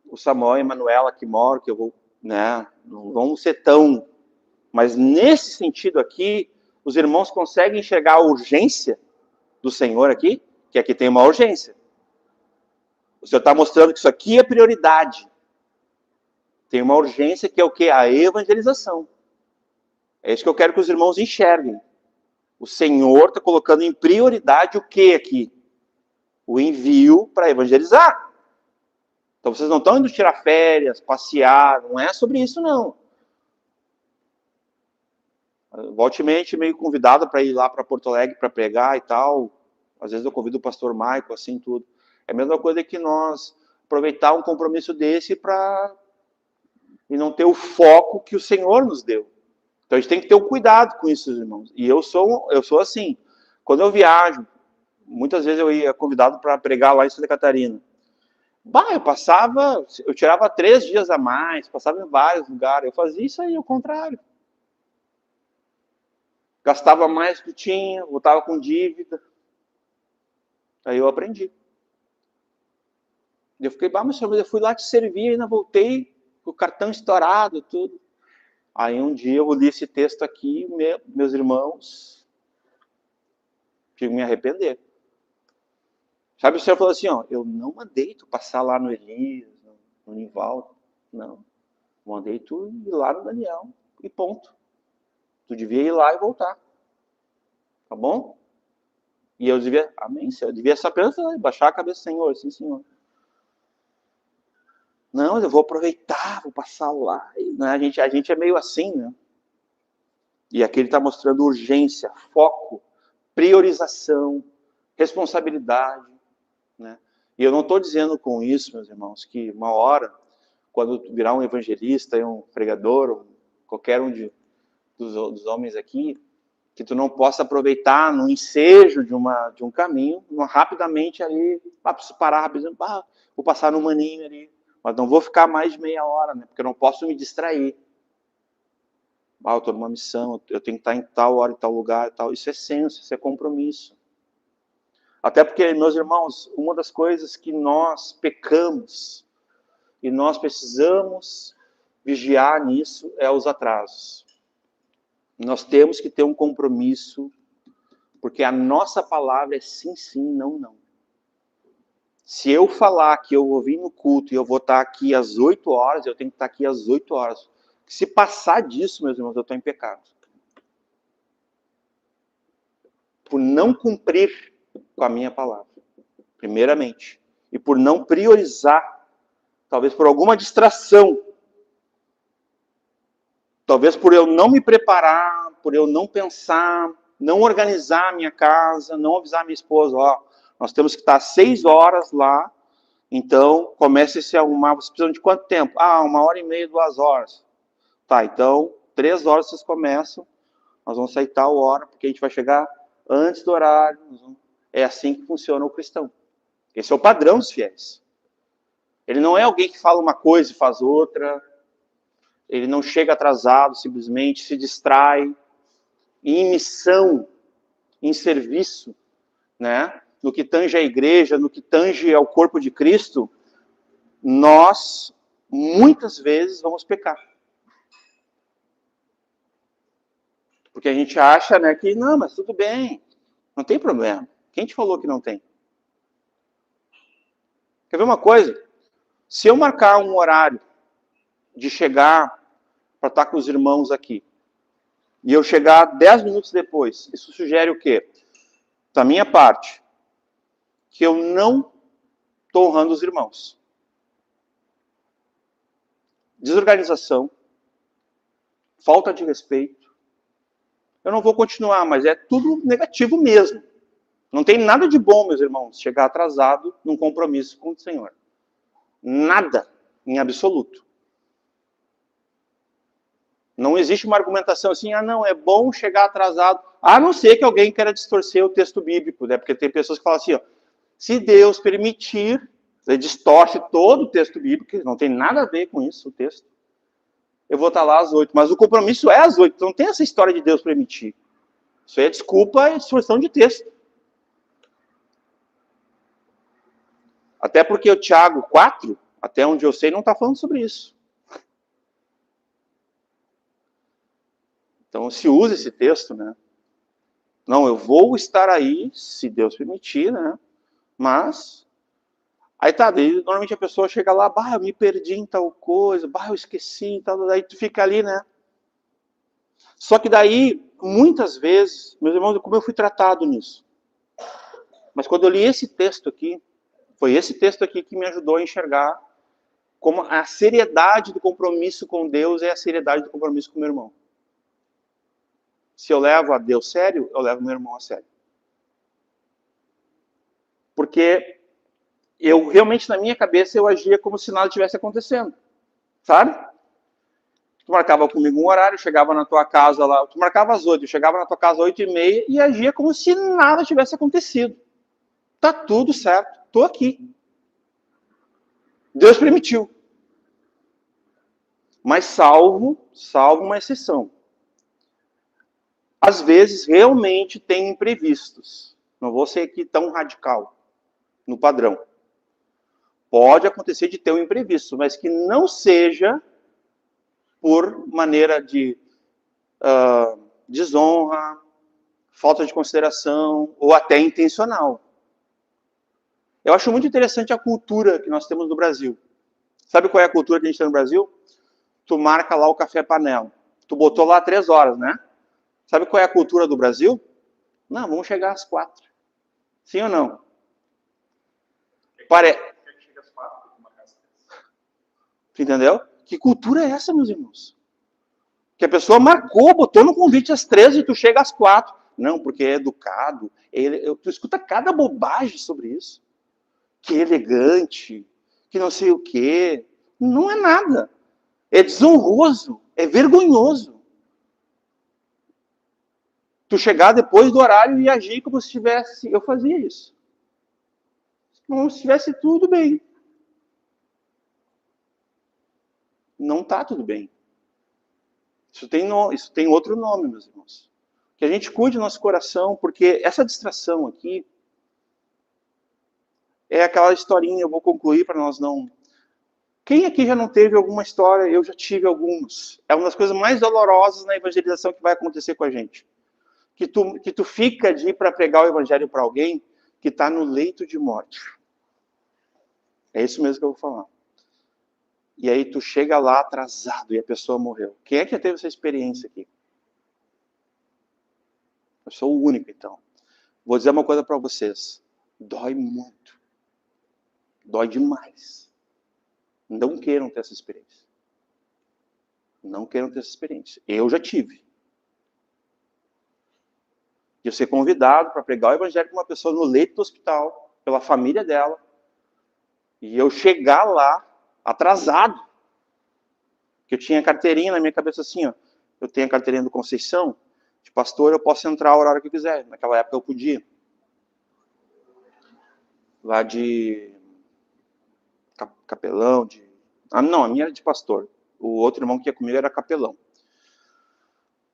o Samuel e a Manuela que moram, que eu vou, né? Não vamos ser tão... Mas nesse sentido aqui, os irmãos conseguem enxergar a urgência do Senhor aqui, que aqui tem uma urgência. O Senhor está mostrando que isso aqui é prioridade. Tem uma urgência que é o quê? A evangelização. É isso que eu quero que os irmãos enxerguem. O Senhor está colocando em prioridade o que aqui? O envio para evangelizar. Então vocês não estão indo tirar férias, passear, não é sobre isso não. Volte e meia, meio convidado para ir lá para Porto Alegre para pregar e tal. Às vezes eu convido o pastor Maico, assim tudo. É a mesma coisa que nós aproveitar um compromisso desse e não ter o foco que o Senhor nos deu. Então a gente tem que ter um cuidado com isso, irmãos. E eu sou assim. Quando eu viajo, muitas vezes eu ia convidado para pregar lá em Santa Catarina. Eu tirava 3 dias a mais, passava em vários lugares. Eu fazia isso aí, ao contrário. Gastava mais do que tinha, voltava com dívida. Aí eu aprendi. Eu fiquei, mas eu fui lá te servir, ainda voltei com o cartão estourado, tudo. Aí um dia eu li esse texto aqui, meus irmãos, tive que me arrepender. Sabe, o Senhor falou assim, eu não mandei tu passar lá no Elias, no Nivaldo, não. Mandei tu ir lá no Daniel. e ponto. Tu devia ir lá e voltar. Tá bom? E eu devia, amém, Senhor. Eu devia só apenas baixar a cabeça, Senhor, sim, Senhor. Não, eu vou aproveitar, vou passar lá. Né? A gente é meio assim, né? E aqui ele está mostrando urgência, foco, priorização, responsabilidade. Né? E eu não estou dizendo com isso, meus irmãos, que uma hora, quando virar um evangelista, um pregador, qualquer um dos homens aqui, que tu não possa aproveitar no ensejo de um caminho, rapidamente ali, preciso parar rapidinho, vou passar no maninho ali, mas não vou ficar mais de meia hora, né? Porque eu não posso me distrair. Eu estou numa missão, eu tenho que estar em tal hora, em tal lugar, tal. Isso é senso, isso é compromisso. Até porque, meus irmãos, uma das coisas que nós pecamos e nós precisamos vigiar nisso é os atrasos. Nós temos que ter um compromisso, porque a nossa palavra é sim, sim, não, não. Se eu falar que eu vou vir no culto e eu vou estar aqui às 8 horas, eu tenho que estar aqui às 8 horas. Se passar disso, meus irmãos, eu estou em pecado. Por não cumprir com a minha palavra, primeiramente. E por não priorizar, talvez por alguma distração, talvez por eu não me preparar, por eu não pensar, não organizar a minha casa, não avisar a minha esposa, nós temos que estar às 6 horas lá, então comece a se arrumar. Vocês precisam de quanto tempo? 1h30, 2 horas. Tá, então 3 horas vocês começam, nós vamos sair tal hora, porque a gente vai chegar antes do horário. É assim que funciona o cristão. Esse é o padrão dos fiéis. Ele não é alguém que fala uma coisa e faz outra. Ele não chega atrasado, simplesmente se distrai. Em missão, em serviço, né? No que tange a igreja, no que tange ao corpo de Cristo, nós, muitas vezes, vamos pecar. Porque a gente acha, né, que, não, mas tudo bem, não tem problema. Quem te falou que não tem? Quer ver uma coisa? Se eu marcar um horário de chegar para estar com os irmãos aqui, e eu chegar 10 minutos depois, isso sugere o quê? Da minha parte, que eu não estou honrando os irmãos. Desorganização, falta de respeito. Eu não vou continuar, mas é tudo negativo mesmo. Não tem nada de bom, meus irmãos, chegar atrasado num compromisso com o Senhor. Nada, em absoluto. Não existe uma argumentação assim, não, é bom chegar atrasado, a não ser que alguém queira distorcer o texto bíblico, né? Porque tem pessoas que falam assim, se Deus permitir, ele distorce todo o texto bíblico, não tem nada a ver com isso, o texto. Eu vou estar lá às 8, mas o compromisso é às 8, então não tem essa história de Deus permitir. Isso aí é desculpa e distorção de texto. Até porque o Tiago 4, até onde eu sei, não está falando sobre isso. Então se usa esse texto, né? Não, eu vou estar aí, se Deus permitir, né? Mas, aí tá, daí, normalmente a pessoa chega lá, eu me perdi em tal coisa, eu esqueci, tal, daí tu fica ali, né? Só que daí, muitas vezes, meus irmãos, como eu fui tratado nisso? Mas quando eu li esse texto aqui, foi esse texto aqui que me ajudou a enxergar como a seriedade do compromisso com Deus é a seriedade do compromisso com o meu irmão. Se eu levo a Deus sério, eu levo meu irmão a sério. Porque eu realmente, na minha cabeça, eu agia como se nada estivesse acontecendo. Sabe? Tu marcava comigo um horário, chegava na tua casa lá, tu marcava às 8, eu chegava na tua casa às 8h30 e agia como se nada tivesse acontecido. Tá tudo certo, tô aqui. Deus permitiu. Mas salvo uma exceção. Às vezes, realmente tem imprevistos. Não vou ser aqui tão radical no padrão. Pode acontecer de ter um imprevisto, mas que não seja por maneira de desonra, falta de consideração ou até intencional. Eu acho muito interessante a cultura que nós temos no Brasil. Sabe qual é a cultura que a gente tem no Brasil? Tu marca lá o café panela. Tu botou lá 3 horas, né? Sabe qual é a cultura do Brasil? Não, vamos chegar às 4. Sim ou não? Entendeu? Que cultura é essa, meus irmãos? Que a pessoa marcou, botou no convite às 3 e tu chega às 4. Não, porque é educado. Tu escuta cada bobagem sobre isso. Que é elegante, que não sei o quê. Não é nada. É desonroso, é vergonhoso. Tu chegar depois do horário e agir como se tivesse... Eu fazia isso. Como se tivesse tudo bem. Não está tudo bem. Isso tem outro nome, meus irmãos. Que a gente cuide do nosso coração, porque essa distração aqui é aquela historinha, eu vou concluir para nós não... Quem aqui já não teve alguma história? Eu já tive algumas. É uma das coisas mais dolorosas na evangelização que vai acontecer com a gente. Que tu fica de ir para pregar o evangelho para alguém que está no leito de morte. É isso mesmo que eu vou falar. E aí tu chega lá atrasado e a pessoa morreu. Quem é que já teve essa experiência aqui? Eu sou o único, então. Vou dizer uma coisa para vocês. Dói muito. Dói demais. Não queiram ter essa experiência. Não queiram ter essa experiência. Eu já tive. De eu ser convidado para pregar o evangelho com uma pessoa no leito do hospital, pela família dela, e eu chegar lá atrasado. Que eu tinha carteirinha na minha cabeça assim, ó. Eu tenho a carteirinha do Conceição, de pastor, eu posso entrar a hora que eu quiser. Naquela época eu podia. Lá de capelão, de... Ah, não, a minha era de pastor. O outro irmão que ia comigo era capelão.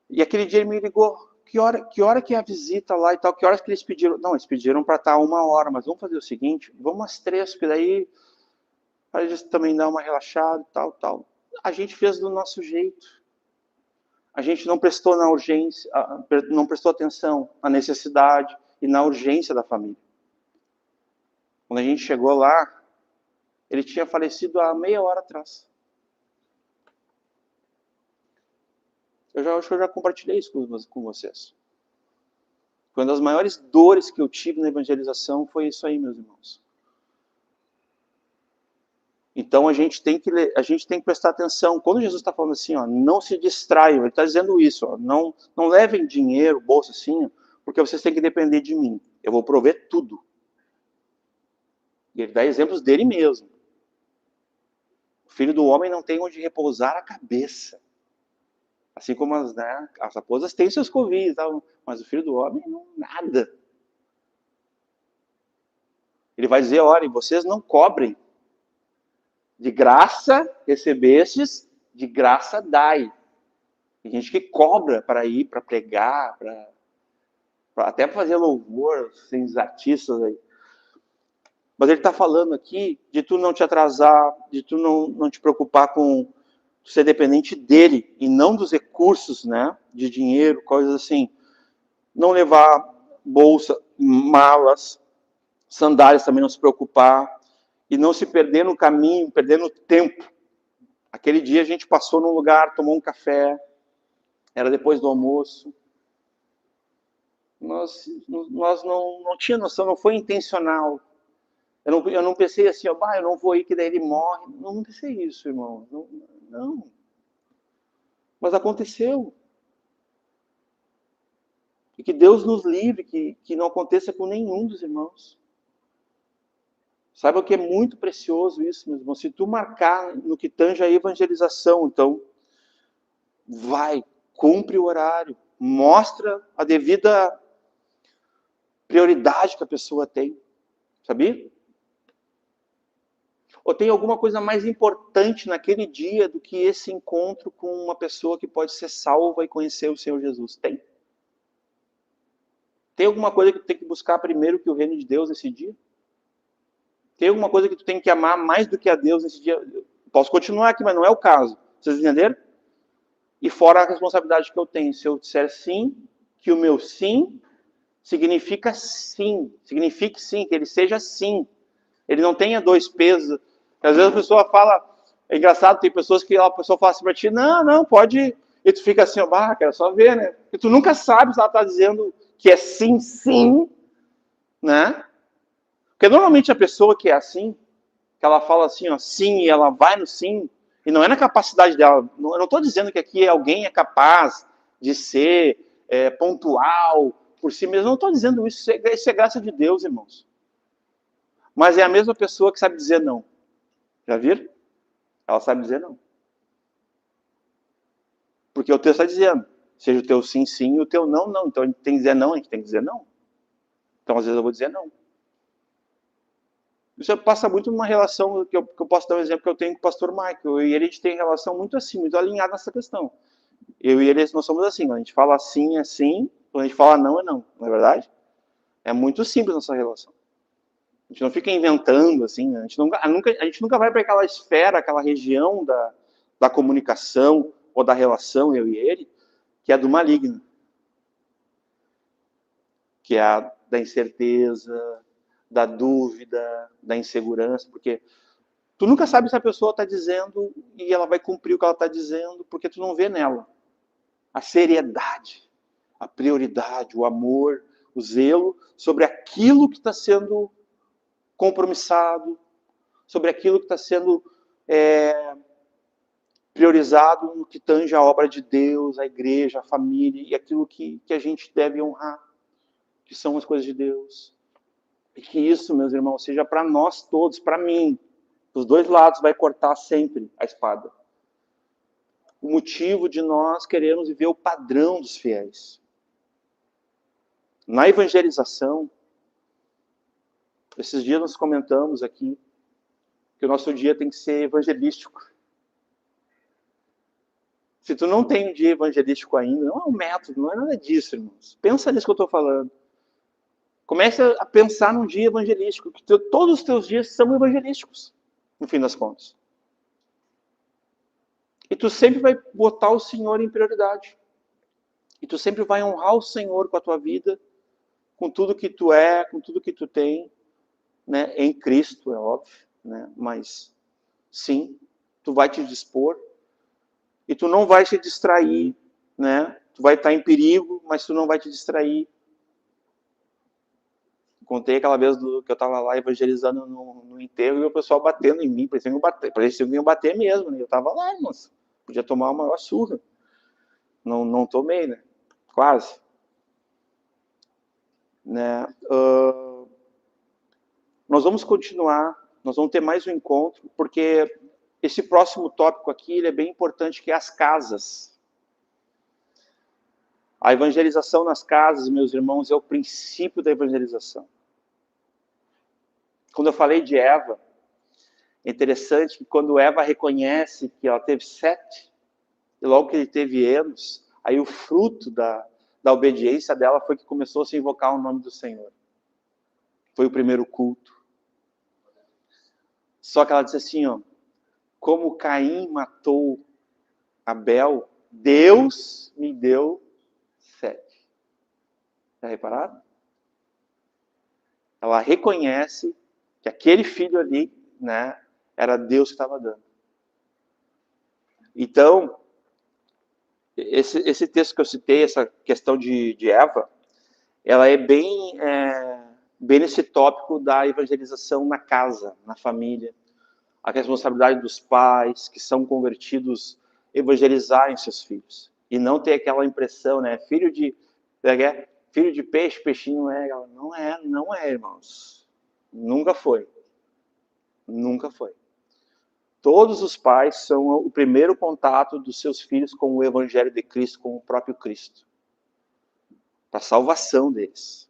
E aquele dia ele me ligou, que hora que é a visita lá e tal, que horas que eles pediram? Não, eles pediram para estar 1 hora, mas vamos fazer o seguinte, vamos às 3, porque daí a gente também dá uma relaxada e tal. A gente fez do nosso jeito. A gente não prestou na urgência, não prestou atenção à necessidade e na urgência da família. Quando a gente chegou lá, ele tinha falecido há meia hora atrás. Acho que eu já compartilhei isso com vocês. Uma das maiores dores que eu tive na evangelização foi isso aí, meus irmãos. Então a gente tem que prestar atenção. Quando Jesus está falando assim, ó, não se distraiam, ele está dizendo isso, ó, não levem dinheiro, bolsa assim, porque vocês têm que depender de mim. Eu vou prover tudo. E ele dá exemplos dele mesmo. O filho do homem não tem onde repousar a cabeça. Assim como as raposas têm seus covis, mas o filho do homem não nada. Ele vai dizer, olha, vocês não cobrem. De graça recebestes, de graça dai. Tem gente que cobra para ir, para pregar, até para fazer louvor, sem os artistas aí. Mas ele está falando aqui de tu não te atrasar, de tu não te preocupar com ser dependente dele e não dos recursos, né, de dinheiro, coisas assim. Não levar bolsa, malas, sandálias também não se preocupar e não se perder no caminho, perder no tempo. Aquele dia a gente passou num lugar, tomou um café, era depois do almoço. Nós não tinha noção, não foi intencional. Eu não pensei assim, eu não vou ir que daí ele morre. Não pensei isso, irmão. Não. Mas aconteceu. E que Deus nos livre, que não aconteça com nenhum dos irmãos. Saiba que é muito precioso isso, meus irmãos. Se tu marcar no que tange a evangelização, então, vai, cumpre o horário, mostra a devida prioridade que a pessoa tem. Sabia? Ou tem alguma coisa mais importante naquele dia do que esse encontro com uma pessoa que pode ser salva e conhecer o Senhor Jesus? Tem? Tem alguma coisa que tu tem que buscar primeiro que o reino de Deus nesse dia? Tem alguma coisa que tu tem que amar mais do que a Deus nesse dia? Posso continuar aqui, mas não é o caso. Vocês entenderam? E fora a responsabilidade que eu tenho. Se eu disser sim, que o meu sim significa sim. Signifique sim, que ele seja sim. Ele não tenha dois pesos. Às vezes a pessoa fala... É engraçado, tem pessoas que a pessoa fala assim para ti, não, pode E tu fica assim, ó, quero só ver, né? Porque tu nunca sabe se ela está dizendo que é sim, sim, né? Porque normalmente a pessoa que é assim, que ela fala assim, ó, sim, e ela vai no sim, e não é na capacidade dela. Eu não estou dizendo que aqui alguém é capaz de ser pontual por si mesmo. Eu não estou dizendo isso. Isso é graça de Deus, irmãos. Mas é a mesma pessoa que sabe dizer não. Já viram? Ela sabe dizer não. Porque o texto está dizendo, seja o teu sim, sim, e o teu não, não. Então a gente tem que dizer não, a gente tem que dizer não. Então às vezes eu vou dizer não. Isso passa muito numa relação, que eu posso dar um exemplo que eu tenho com o pastor Michael. Eu e ele, a gente tem relação muito assim, muito alinhada nessa questão. Eu e ele, nós somos assim, quando a gente fala sim, é sim, quando a gente fala não, é não. Não é verdade? É muito simples nossa relação. A gente não fica inventando, assim, né? A gente nunca vai para aquela esfera, aquela região da comunicação ou da relação, eu e ele, que é do maligno. Que é a da incerteza, da dúvida, da insegurança, porque tu nunca sabe se a pessoa está dizendo e ela vai cumprir o que ela está dizendo, porque tu não vê nela a seriedade, a prioridade, o amor, o zelo sobre aquilo que está sendo compromissado, sobre aquilo que está sendo priorizado no que tange a obra de Deus, a igreja, a família e aquilo que a gente deve honrar, que são as coisas de Deus. E que isso, meus irmãos, seja para nós todos, para mim, dos dois lados vai cortar sempre a espada. O motivo de nós queremos viver o padrão dos fiéis. Na evangelização, esses dias nós comentamos aqui que o nosso dia tem que ser evangelístico. Se tu não tem um dia evangelístico ainda, não é um método, não é nada disso, irmãos. Pensa nisso que eu estou falando. Comece a pensar num dia evangelístico, que todos os teus dias são evangelísticos, no fim das contas. E tu sempre vai botar o Senhor em prioridade. E tu sempre vai honrar o Senhor com a tua vida, com tudo que tu é, com tudo que tu tem, né? Em Cristo, é óbvio, né? Mas sim, tu vai te dispor e tu não vai te distrair, né? Tu vai estar em perigo, mas tu não vai te distrair. Contei aquela vez que eu estava lá evangelizando no enterro e o pessoal batendo em mim, parecia que iam bater mesmo, né? Eu estava lá, moça, podia tomar uma maior surra. Não tomei, né? Quase. Né? Nós vamos continuar, nós vamos ter mais um encontro, porque esse próximo tópico aqui ele é bem importante, que é as casas. A evangelização nas casas, meus irmãos, é o princípio da evangelização. Quando eu falei de Eva, é interessante que quando Eva reconhece que ela teve Sete, e logo que ele teve Enos, aí o fruto da obediência dela foi que começou a se invocar o nome do Senhor. Foi o primeiro culto. Só que ela disse assim, ó, como Caim matou Abel, Deus me deu Sete. Já repararam? Ela reconhece que aquele filho ali, né, era Deus que estava dando. Então, esse texto que eu citei, essa questão de Eva, ela é bem nesse tópico da evangelização na casa, na família. A responsabilidade dos pais que são convertidos evangelizarem seus filhos. E não ter aquela impressão, né? Filho de peixe, peixinho não é. Não é, irmãos. Nunca foi. Nunca foi. Todos os pais são o primeiro contato dos seus filhos com o Evangelho de Cristo, com o próprio Cristo. Para a salvação deles.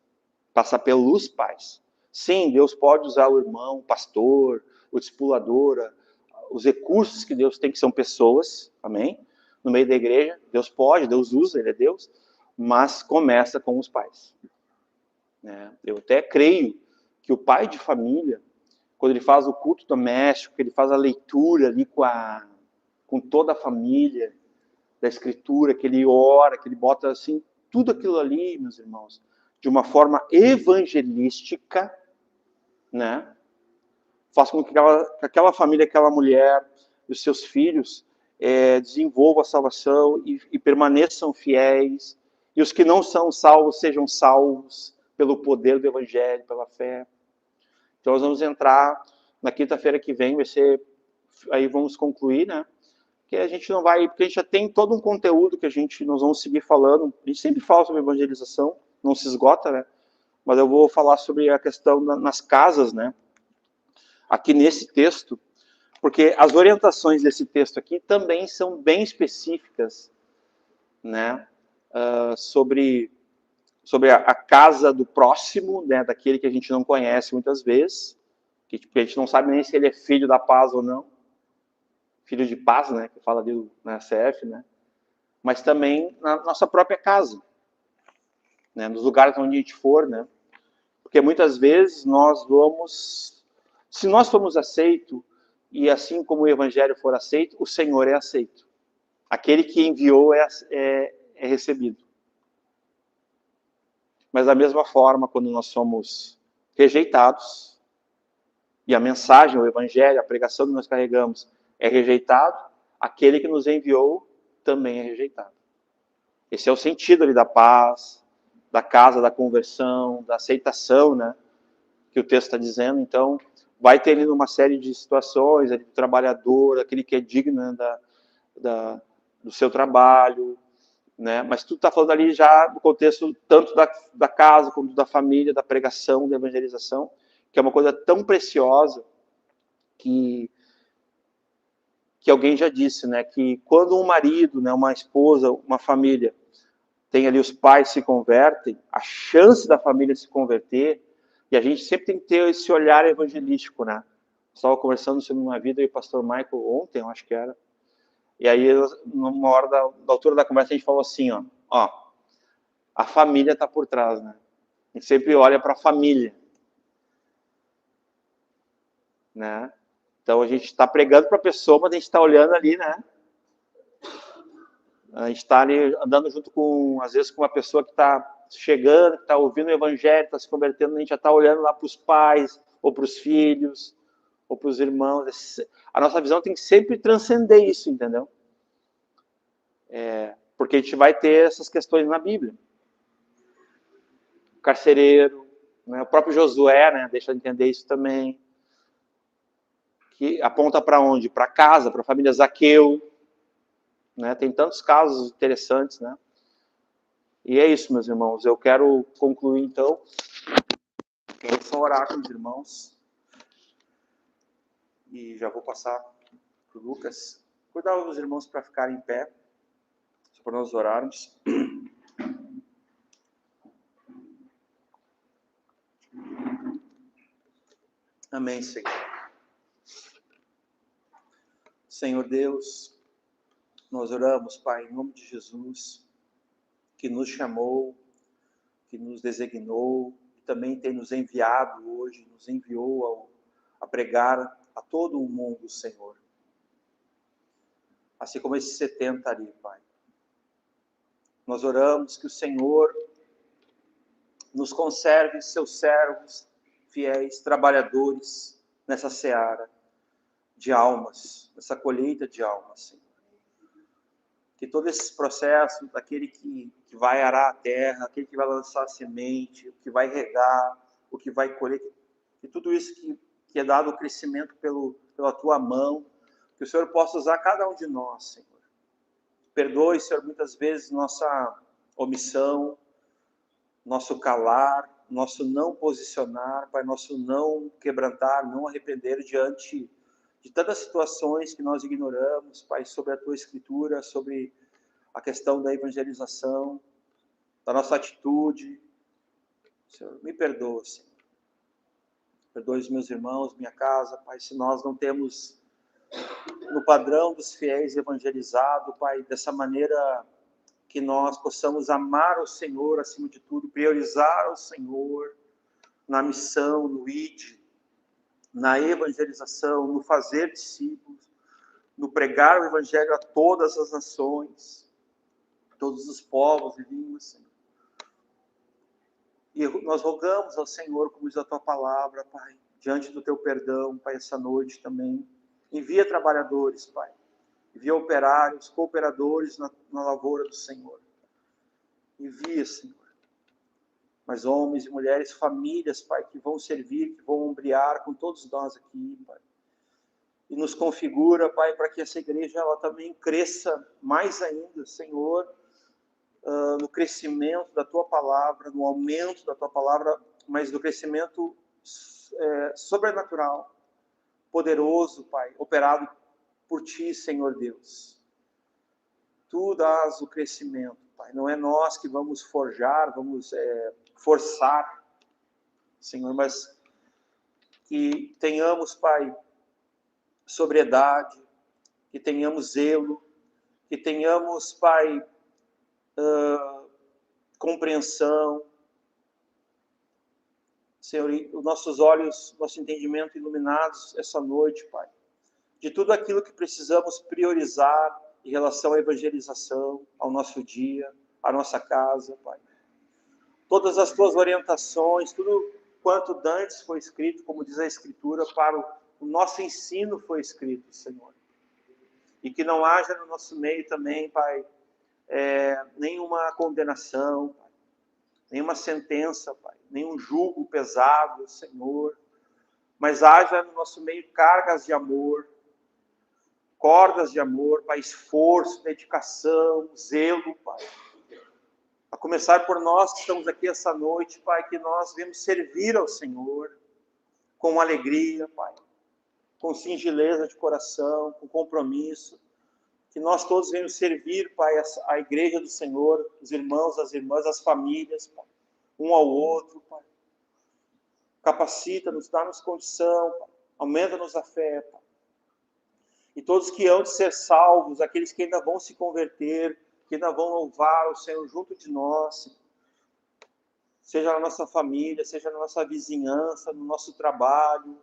Passar pelos pais. Sim, Deus pode usar o irmão, o pastor, o discipulador, os recursos que Deus tem, que são pessoas, amém? No meio da igreja, Deus pode, Deus usa, Ele é Deus, mas começa com os pais. Eu até creio que o pai de família, quando ele faz o culto doméstico, ele faz a leitura ali com toda a família, da escritura, que ele ora, que ele bota assim, tudo aquilo ali, meus irmãos, de uma forma evangelística, né? Faz com que aquela família, aquela mulher, os seus filhos, desenvolvam a salvação e permaneçam fiéis, e os que não são salvos sejam salvos pelo poder do Evangelho, pela fé. Então nós vamos entrar na quinta-feira que vem, vai ser, aí vamos concluir, né? Que a gente não vai, porque a gente já tem todo um conteúdo que nós vamos seguir falando. A gente sempre fala sobre evangelização, não se esgota, né? Mas eu vou falar sobre a questão nas casas, né? Aqui nesse texto, porque as orientações desse texto aqui também são bem específicas, né? Sobre a casa do próximo, né? Daquele que a gente não conhece muitas vezes, que a gente não sabe nem se ele é filho da paz ou não, filho de paz, né? Que fala ali na CF, né? Mas também na nossa própria casa, né? Nos lugares onde a gente for, né? Porque muitas vezes nós vamos, se nós formos aceitos, e assim como o Evangelho for aceito, o Senhor é aceito. Aquele que enviou é recebido. Mas da mesma forma, quando nós somos rejeitados, e a mensagem, o Evangelho, a pregação que nós carregamos é rejeitado, aquele que nos enviou também é rejeitado. Esse é o sentido ali da paz, da casa, da conversão, da aceitação, né? Que o texto está dizendo. Então, vai ter ali uma série de situações, ali do trabalhador, aquele que é digno, né, do seu trabalho, né? Mas tudo está falando ali já do contexto tanto da casa, como da família, da pregação, da evangelização, que é uma coisa tão preciosa que alguém já disse, né? Que quando um marido, né, uma esposa, uma família, tem ali os pais se convertem, a chance da família se converter, e a gente sempre tem que ter esse olhar evangelístico, né? Estava conversando sobre uma vida e o pastor Michael ontem, eu acho que era, e aí, numa hora da altura da conversa, a gente falou assim, ó, a família está por trás, né? A gente sempre olha para a família, né? Então a gente está pregando para a pessoa, mas a gente está olhando ali, né? A gente está ali andando junto com, às vezes, com uma pessoa que está chegando, que está ouvindo o evangelho, está se convertendo, a gente já está olhando lá para os pais, ou para os filhos, ou para os irmãos. A nossa visão tem que sempre transcender isso, entendeu? Porque a gente vai ter essas questões na Bíblia. O carcereiro, né? O próprio Josué, né? Deixa eu entender isso também. Que aponta para onde? Para casa, para a família Zaqueu. Né? Tem tantos casos interessantes, né? E é isso, meus irmãos. Eu quero concluir, então. Quero só orar com os irmãos. E já vou passar para o Lucas. Cuidar dos irmãos para ficarem em pé, só para nós orarmos. Amém, Senhor. Senhor Deus, nós oramos, Pai, em nome de Jesus, que nos chamou, que nos designou, e também tem nos enviado hoje, nos enviou a pregar a todo o mundo, Senhor. Assim como esses 70 ali, Pai. Nós oramos que o Senhor nos conserve seus servos, fiéis, trabalhadores, nessa seara de almas, nessa colheita de almas, Senhor. Que todo esse processo, daquele que vai arar a terra, aquele que vai lançar a semente, o que vai regar, o que vai colher, que tudo isso que é dado o crescimento pela Tua mão, que o Senhor possa usar cada um de nós, Senhor. Perdoe, Senhor, muitas vezes nossa omissão, nosso calar, nosso não posicionar, Pai, nosso não quebrantar, não arrepender diante de tantas situações que nós ignoramos, Pai, sobre a Tua Escritura, sobre a questão da evangelização, da nossa atitude. Senhor, me perdoa, Senhor. Perdoe os meus irmãos, minha casa, Pai, se nós não temos no padrão dos fiéis evangelizado, Pai, dessa maneira que nós possamos amar o Senhor acima de tudo, priorizar o Senhor na missão, no ID, na evangelização, no fazer discípulos, no pregar o Evangelho a todas as nações, todos os povos e línguas, Senhor. E nós rogamos ao Senhor, como diz a Tua palavra, Pai, diante do Teu perdão, Pai, essa noite também. Envia trabalhadores, Pai, Envia operários, cooperadores na lavoura do Senhor. Envia, Senhor. Mas homens e mulheres, famílias, Pai, que vão servir, que vão ombrear com todos nós aqui, Pai. E nos configura, Pai, para que essa igreja ela também cresça mais ainda, Senhor, no crescimento da Tua Palavra, no aumento da Tua Palavra, mas no crescimento sobrenatural, poderoso, Pai, operado por Ti, Senhor Deus. Tu dás o crescimento, Pai. Não é nós que vamos forjar, vamos forçar, Senhor, mas que tenhamos, Pai, sobriedade, que tenhamos zelo, que tenhamos, Pai, compreensão, Senhor, os nossos olhos, nosso entendimento iluminados essa noite, Pai, de tudo aquilo que precisamos priorizar em relação à evangelização, ao nosso dia, à nossa casa, Pai. Todas as Tuas orientações, tudo quanto dantes foi escrito, como diz a Escritura, para o nosso ensino foi escrito, Senhor. E que não haja no nosso meio também, Pai, nenhuma condenação, Pai, nenhuma sentença, Pai, nenhum jugo pesado, Senhor, mas haja no nosso meio cargas de amor, cordas de amor, Pai, esforço, dedicação, zelo, Pai. A começar por nós que estamos aqui essa noite, Pai, que nós viemos servir ao Senhor com alegria, Pai, com singeleza de coração, com compromisso, que nós todos venhamos servir, Pai, a igreja do Senhor, os irmãos, as irmãs, as famílias, Pai, um ao outro, Pai. Capacita-nos, dá-nos condição, Pai. Aumenta-nos a fé, Pai. E todos que hão de ser salvos, aqueles que ainda vão se converter, que ainda vão louvar o Senhor junto de nós, seja na nossa família, seja na nossa vizinhança, no nosso trabalho,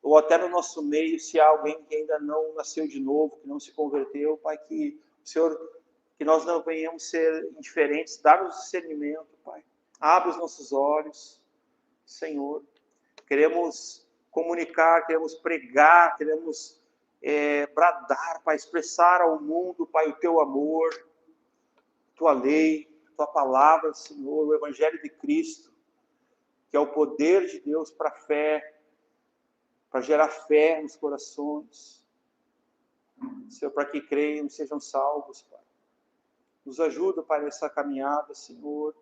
ou até no nosso meio, se há alguém que ainda não nasceu de novo, que não se converteu, Pai, que o Senhor, que nós não venhamos ser indiferentes, dá-nos discernimento, Pai. Abre os nossos olhos, Senhor. Queremos comunicar, queremos pregar, queremos bradar, Pai, expressar ao mundo, Pai, o Teu amor, Tua lei, Tua palavra, Senhor, o Evangelho de Cristo, que é o poder de Deus para a fé, para gerar fé nos corações, Senhor, para que creiam e sejam salvos, Pai. Nos ajuda, Pai, nessa caminhada, Senhor.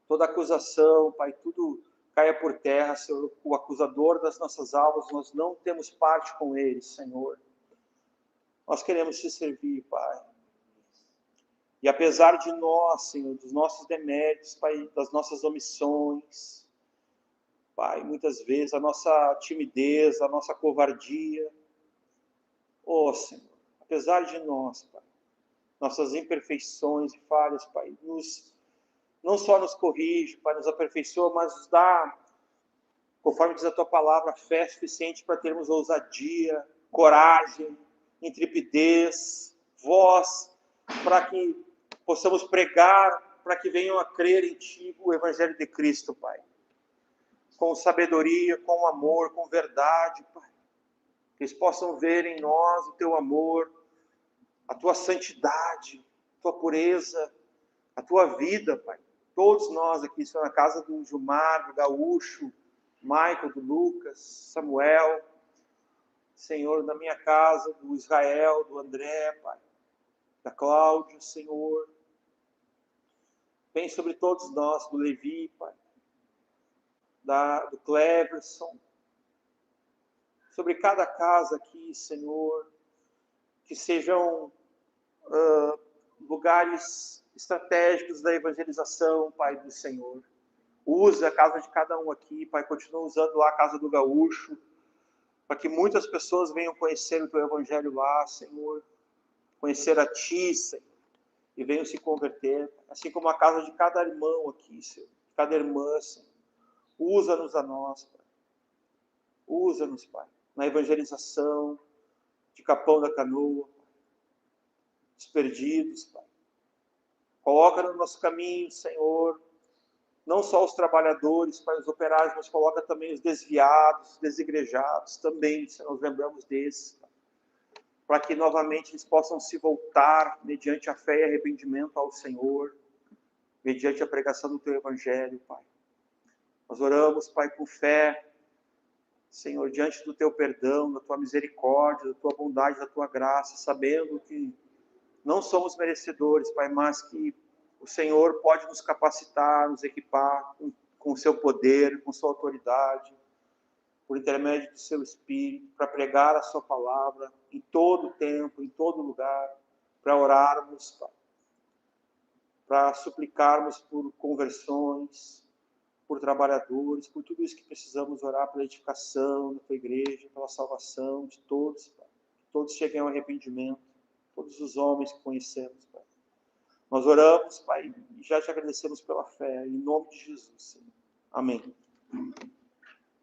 Toda acusação, Pai, tudo caia por terra, Senhor. O acusador das nossas almas, nós não temos parte com ele, Senhor. Nós queremos te servir, Pai. E apesar de nós, Senhor, dos nossos deméritos, Pai, das nossas omissões, Pai, muitas vezes a nossa timidez, a nossa covardia, Senhor, apesar de nós, Pai, nossas imperfeições e falhas, Pai, não só nos corrige, Pai, nos aperfeiçoa, mas nos dá, conforme diz a Tua palavra, fé suficiente para termos ousadia, coragem, intrepidez, voz, para que possamos pregar, para que venham a crer em Ti o Evangelho de Cristo, Pai. Com sabedoria, com amor, com verdade, Pai. Que eles possam ver em nós o Teu amor, a Tua santidade, a Tua pureza, a Tua vida, Pai. Todos nós aqui, estão na casa do Gilmar, do Gaúcho, Michael, do Lucas, Samuel, Senhor, na minha casa, do Israel, do André, Pai, da Cláudia, Senhor. Vem sobre todos nós, do Levi, Pai, do Cleverson, sobre cada casa aqui, Senhor, que sejam lugares estratégicos da evangelização, Pai do Senhor. Usa a casa de cada um aqui, Pai, continua usando lá a casa do Gaúcho, para que muitas pessoas venham conhecer o Teu Evangelho lá, Senhor, conhecer a Ti, Senhor, e venham se converter, assim como a casa de cada irmão aqui, Senhor, cada irmã, Senhor. Usa-nos a nós, Pai. Usa-nos, Pai, na evangelização de Capão da Canoa, dos perdidos, Pai. Coloca no nosso caminho, Senhor, não só os trabalhadores, Pai, os operários, mas coloca também os desviados, desigrejados, também, se nós lembramos desses, Pai. para que novamente eles possam se voltar mediante a fé e arrependimento ao Senhor, mediante a pregação do Teu Evangelho, Pai. Nós oramos, Pai, com fé, Senhor, diante do Teu perdão, da Tua misericórdia, da Tua bondade, da Tua graça, sabendo que não somos merecedores, Pai, mas que o Senhor pode nos capacitar, nos equipar com o Seu poder, com Sua autoridade, por intermédio do Seu Espírito, para pregar a Sua palavra em todo tempo, em todo lugar, para orarmos, Pai, para suplicarmos por conversões, por trabalhadores, por tudo isso que precisamos orar pela edificação da Tua igreja, pela salvação de todos, Pai. Que todos cheguem ao arrependimento, todos os homens que conhecemos, Pai. Nós oramos, Pai, e já te agradecemos pela fé, em nome de Jesus, Senhor. Amém.